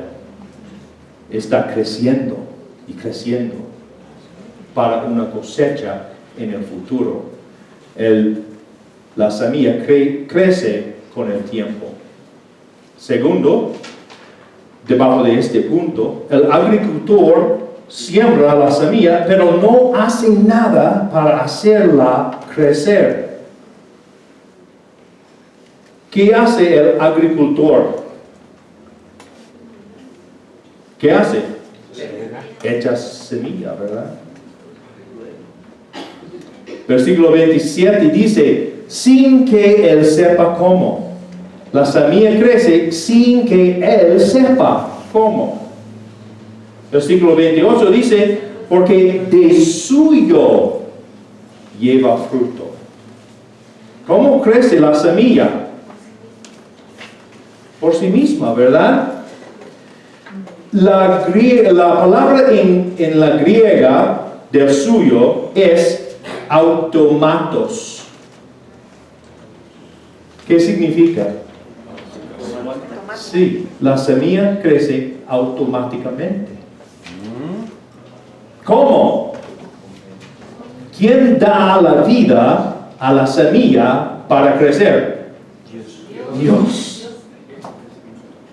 Está creciendo y creciendo para una cosecha en el futuro. La semilla crece con el tiempo. Segundo, debajo de este punto, el agricultor siembra la semilla, pero no hace nada para hacerla crecer. ¿Qué hace el agricultor? ¿Qué hace? Echa semilla, ¿verdad? Versículo 27 dice, sin que él sepa cómo. La semilla crece sin que él sepa cómo. Versículo 28 dice, porque de suyo lleva fruto. ¿Cómo crece la semilla? Por sí misma, ¿verdad? La palabra en la griega del suyo es automatos. ¿Qué significa? Sí, la semilla crece automáticamente. ¿Cómo? ¿Quién da la vida a la semilla para crecer? Dios.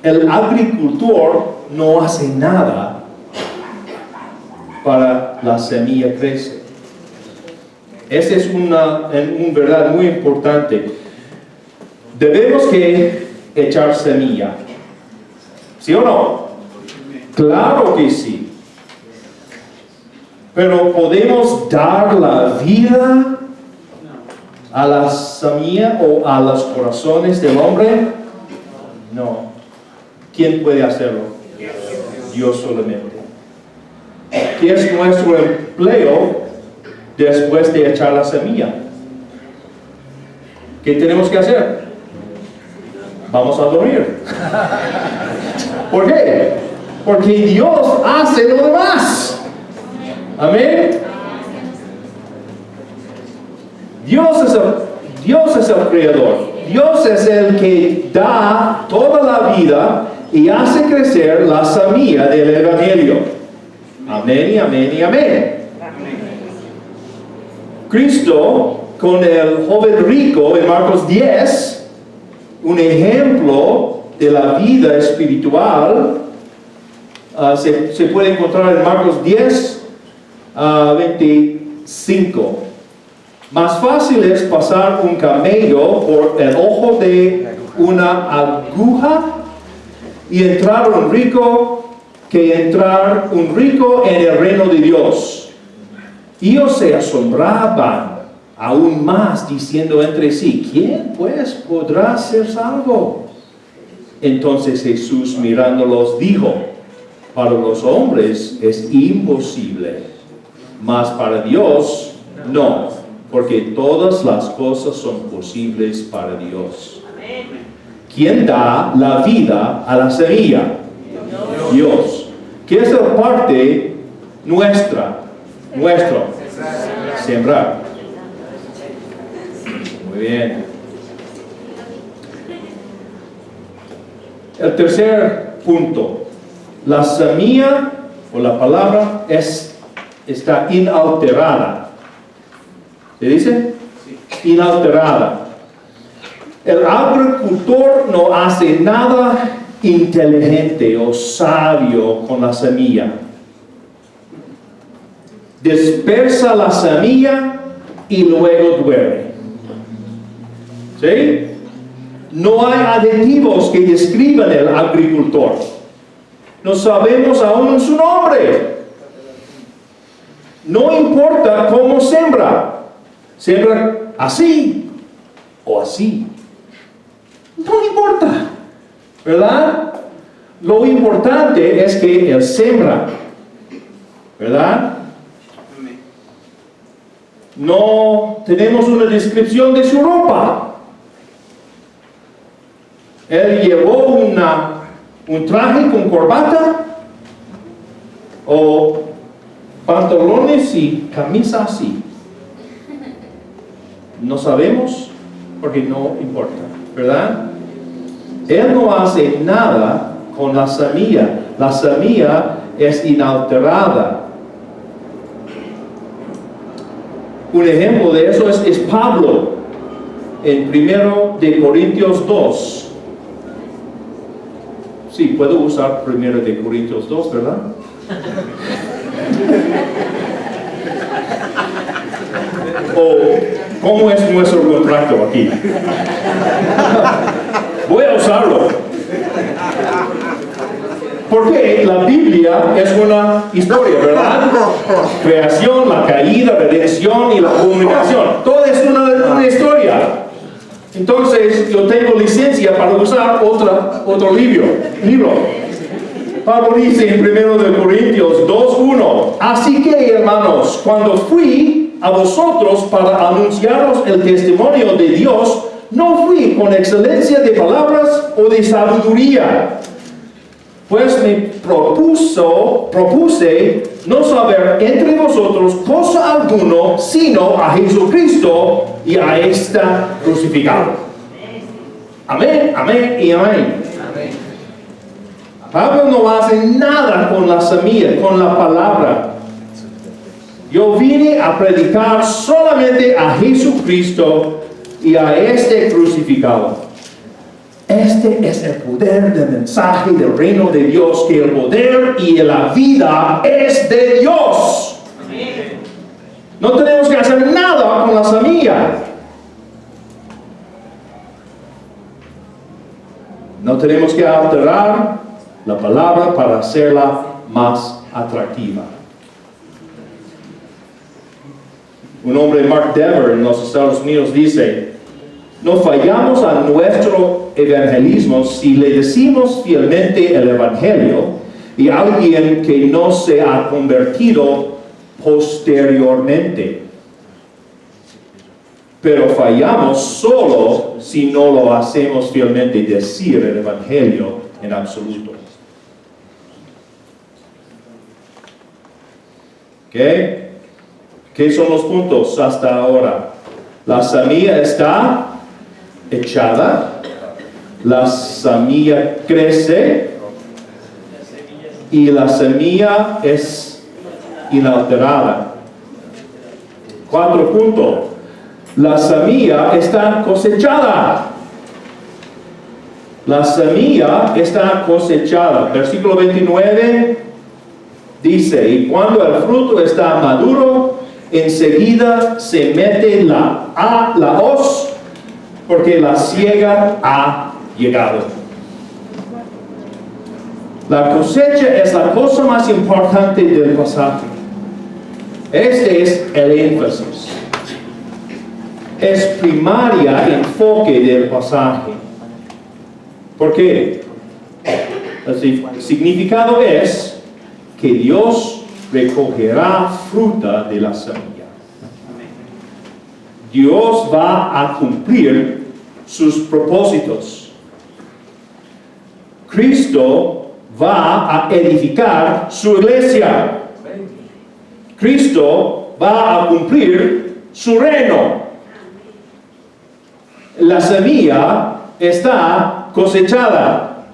El agricultor no hace nada para la semilla crece. Esa es una verdad muy importante. Debemos que echar semilla. ¿Sí o no? Claro que sí. Pero ¿podemos dar la vida a la semilla o a los corazones del hombre? No. ¿Quién puede hacerlo? Dios solamente. ¿Qué es nuestro empleo después de echar la semilla? ¿Qué tenemos que hacer? Vamos a dormir. ¿Por qué? Porque Dios hace lo demás. Amén. Dios es el creador. Dios es el que da toda la vida y hace crecer la semilla del evangelio. Amén y amén y amén. Cristo con el joven rico en Marcos 10, un ejemplo de la vida espiritual, se puede encontrar en Marcos 10, 25. Más fácil es pasar un camello por el ojo de una aguja y entrar un rico que entrar un rico en el reino de Dios. Ellos se asombraban aún más diciendo entre sí, ¿quién pues podrá ser salvo? Entonces Jesús mirándolos dijo, para los hombres es imposible, mas para Dios no, porque todas las cosas son posibles para Dios. ¿Quién da la vida a la semilla? Dios. ¿Qué es la parte nuestra? Nuestro. Sembrar. Muy bien. El tercer punto. La semilla o la palabra está inalterada. ¿Se dice? Inalterada. El agricultor no hace nada inteligente o sabio con la semilla. Dispersa la semilla y luego duerme. ¿Sí? No hay aditivos que describan el agricultor. No sabemos aún su nombre. No importa cómo siembra. Siembra así o así. No importa, ¿verdad? Lo importante es que él siembra, ¿verdad? No tenemos una descripción de su ropa. Él llevó un traje con corbata o pantalones y camisa así. No sabemos porque no importa, ¿verdad? Él no hace nada con la semilla. La semilla es inalterada. Un ejemplo de eso es Pablo en 1 de Corintios 2. Sí, puedo usar 1 de Corintios 2, ¿verdad? ¿O cómo es nuestro contrato aquí? Voy a usarlo. Porque la Biblia es una historia, ¿verdad? Creación, la caída, redención y la comunicación. Todo es una historia. Entonces, yo tengo licencia para usar otro libro. Pablo dice en 1 Corintios 2:1, así que, hermanos, cuando fui a vosotros para anunciaros el testimonio de Dios, no fui con excelencia de palabras o de sabiduría, pues me propuse no saber entre vosotros cosa alguno, sino a Jesucristo y a este crucificado. Amén, amén y amén. Pablo no hace nada con la semilla, con la palabra. Yo vine a predicar solamente a Jesucristo y a este crucificado. Este es el poder del mensaje del reino de Dios, que el poder y la vida es de Dios. No tenemos que hacer nada con la semilla. No tenemos que alterar la palabra para hacerla más atractiva. Un hombre, Mark Dever, en los Estados Unidos dice: no fallamos a nuestro evangelismo si le decimos fielmente el evangelio y a alguien que no se ha convertido posteriormente. Pero fallamos solo si no lo hacemos fielmente decir el evangelio en absoluto. ¿Qué son los puntos hasta ahora? La semilla está echada, la semilla crece y la semilla es inalterada. 4 puntos. La semilla está cosechada. La semilla está cosechada. Versículo 29 dice: y cuando el fruto está maduro, enseguida se mete la hoz, porque la siega ha llegado. La cosecha es la cosa más importante del pasaje. Este es el énfasis. Es primaria enfoque del pasaje. ¿Por qué? El significado es que Dios recogerá fruta de la semilla. Dios va a cumplir sus propósitos. Cristo va a edificar su iglesia. Cristo va a cumplir su reino. La semilla está cosechada.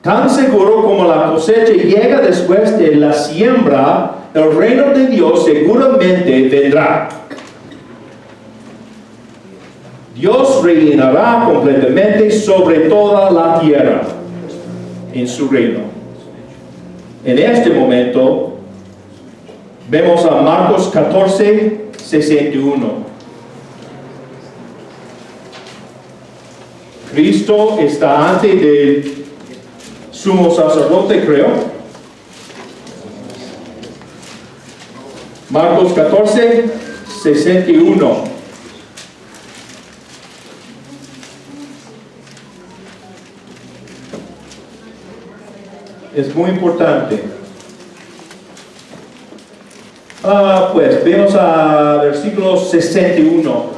Tan seguro como la cosecha llega después de la siembra, el reino de Dios seguramente vendrá. Dios reinará completamente sobre toda la tierra en su reino. En este momento vemos a Marcos 14, 61. Cristo está ante el sumo sacerdote, creo. Marcos 14, 61. Es muy importante. Pues vemos a versículo 61.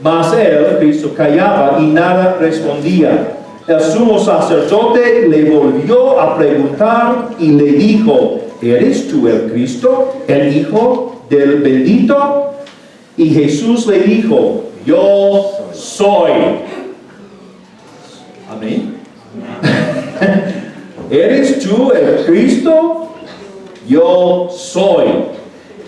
Mas él, Cristo, callaba y nada respondía. El sumo sacerdote le volvió a preguntar y le dijo: ¿eres tú el Cristo, el Hijo del bendito? Y Jesús le dijo: yo soy. Amén. ¿Eres tú el Cristo? Yo soy.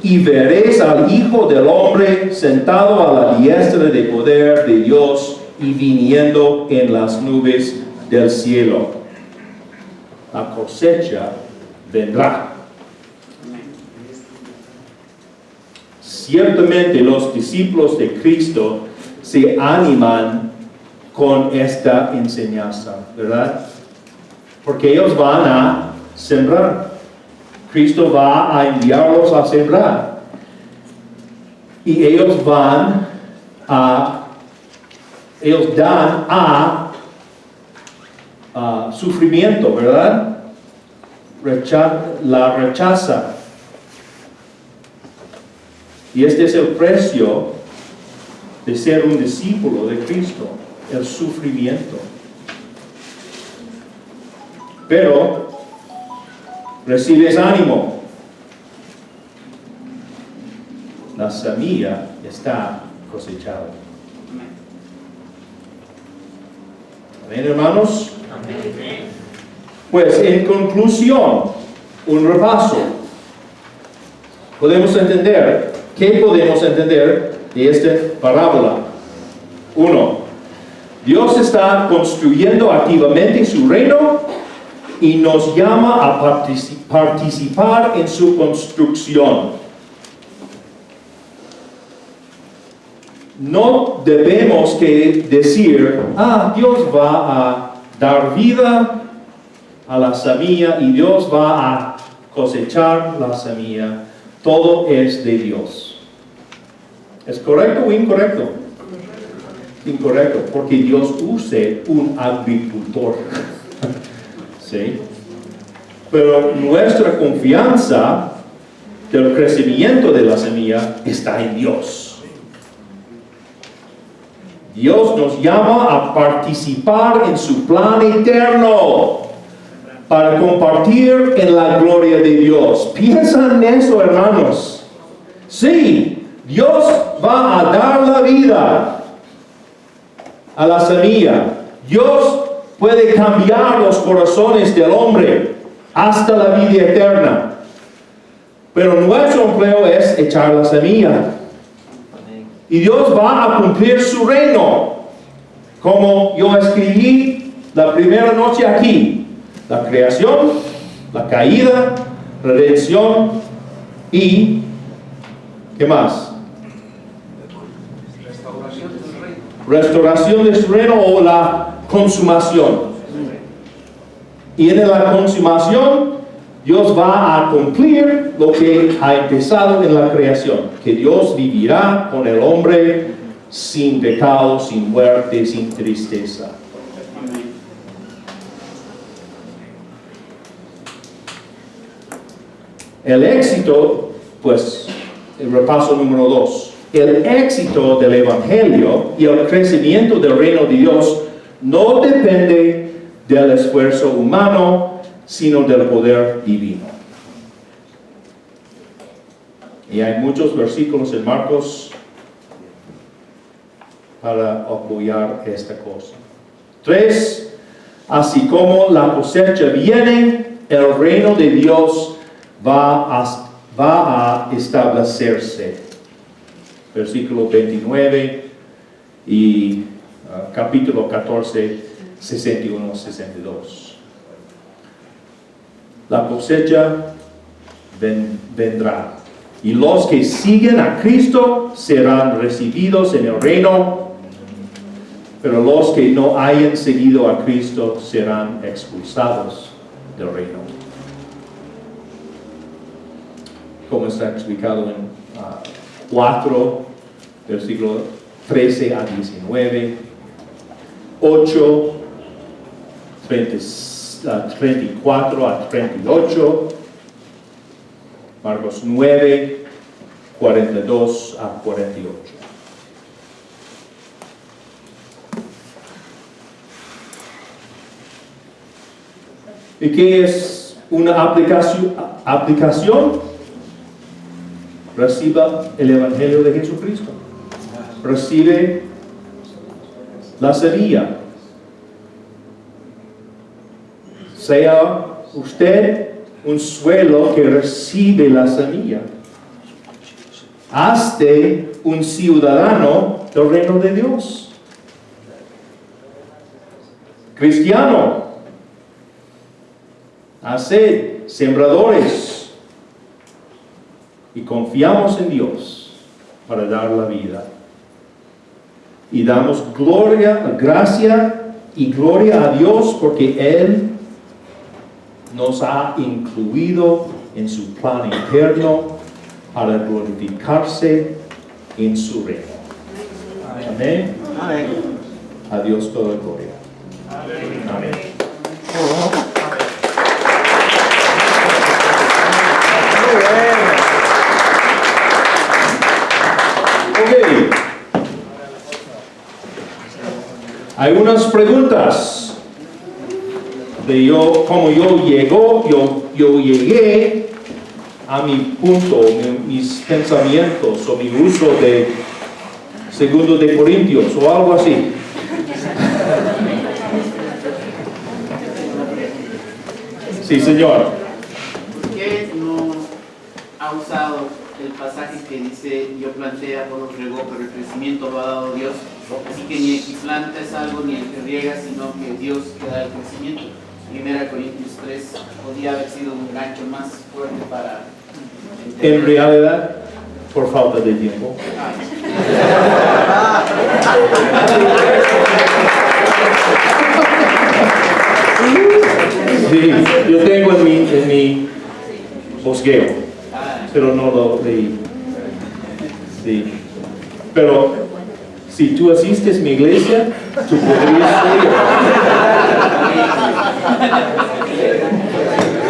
Y veréis al Hijo del Hombre sentado a la diestra de poder de Dios y viniendo en las nubes del cielo. La cosecha vendrá. Ciertamente los discípulos de Cristo se animan con esta enseñanza, ¿verdad? Porque ellos van a sembrar. Cristo va a enviarlos a sembrar. Y ellos dan a sufrimiento, ¿verdad? La rechaza. Y este es el precio de ser un discípulo de Cristo, el sufrimiento. Pero recibes ánimo. La semilla está cosechada. Amén, hermanos. Pues en conclusión, un repaso. ¿Qué podemos entender de esta parábola? 1. Dios está construyendo activamente su reino y nos llama a participar en su construcción. No debemos que decir, Dios va a dar vida a la semilla y Dios va a cosechar la semilla. Todo es de Dios. ¿Es correcto o incorrecto? Incorrecto, porque Dios usa un agricultor. ¿Sí? Pero nuestra confianza del crecimiento de la semilla está en Dios. Dios nos llama a participar en su plan eterno para compartir en la gloria de Dios. Piensa en eso, hermanos. Sí, Dios va a dar la vida a la semilla. Dios puede cambiar los corazones del hombre hasta la vida eterna. Pero nuestro empleo es echar la semilla. Y Dios va a cumplir su reino. Como yo escribí la primera noche aquí. La creación, la caída, redención y ¿qué más? Restauración de su reino o la consumación. Y en la consumación Dios va a cumplir lo que ha empezado en la creación, que Dios vivirá con el hombre sin pecado, sin muerte, sin tristeza. El éxito, pues, el repaso número 2. El éxito del Evangelio y el crecimiento del reino de Dios no depende del esfuerzo humano, sino del poder divino. Y hay muchos versículos en Marcos para apoyar esta cosa. 3. Así como la cosecha viene, el reino de Dios va a establecerse. Versículo 29 y capítulo 14, 61, 62. La cosecha vendrá. Y los que siguen a Cristo serán recibidos en el reino, pero los que no hayan seguido a Cristo serán expulsados del reino. Como está explicado en 4, versículo 13 a 19, 8, 34 a 38, Marcos 9, 42 a 48. ¿Y qué es una aplicación? Reciba el Evangelio de Jesucristo. Recibe la semilla. Sea usted un suelo que recibe la semilla. Hazte un ciudadano del reino de Dios. Cristiano, a ser sembradores y confiamos en Dios para dar la vida. Y damos gracia y gloria a Dios porque Él nos ha incluido en su plan eterno para glorificarse en su reino. Amén. Amén. A Dios toda gloria. Amén. Ok. Hay unas preguntas de cómo yo llegué a mi punto, mis pensamientos o mi uso de 2 de Corintios o algo así. Sí, señor. ¿Por qué no ha usado el pasaje que dice yo planté, Apolo regó, pero el crecimiento lo ha dado Dios? Así que ni el que planta es algo, ni el que riega, sino que Dios que da el crecimiento. 1 Corintios 3 podría haber sido un gancho más fuerte para entender. En realidad, por falta de tiempo. Sí, yo tengo en mi bosqueo, pero no lo leí. Sí. Pero si tú asistes a mi iglesia, tú podrías leer.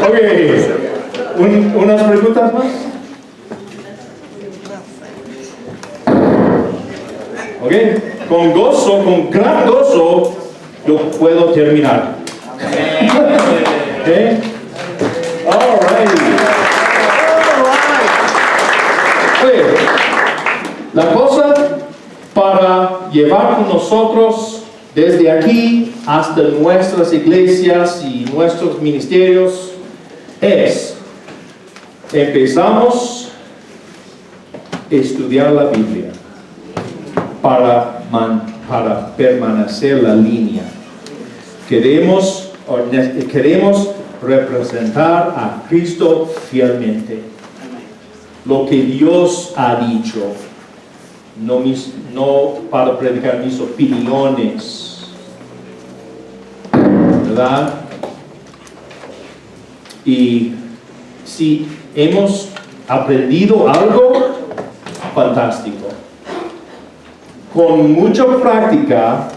Ok, ¿unas preguntas más? Ok, con gozo, con gran gozo, yo puedo terminar. Okay. All right. La cosa para llevar con nosotros desde aquí hasta nuestras iglesias y nuestros ministerios es: empezamos a estudiar la Biblia para permanecer la línea. Queremos representar a Cristo fielmente. Lo que Dios ha dicho, no para predicar mis opiniones, ¿verdad? Y si hemos aprendido algo, fantástico. Con mucha práctica,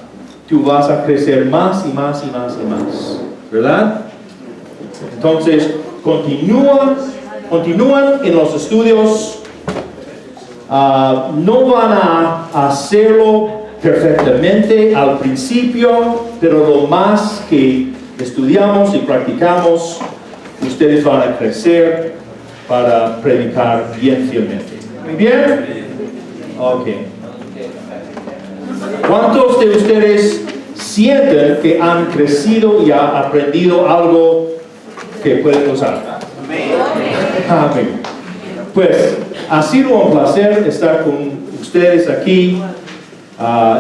tú vas a crecer más y más y más y más, ¿verdad? Entonces, continúan en los estudios. No van a hacerlo perfectamente al principio, pero lo más que estudiamos y practicamos, ustedes van a crecer para predicar bien fielmente. ¿Muy bien? Ok. ¿Cuántos de ustedes sienten que han crecido y han aprendido algo que pueden usar? Amén. Pues ha sido un placer estar con ustedes aquí.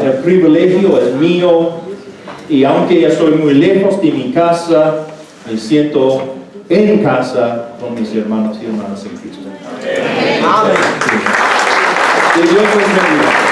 El privilegio es mío, y aunque ya estoy muy lejos de mi casa, me siento en casa con mis hermanos y hermanas en Cristo. Amén. Que Dios les bendiga.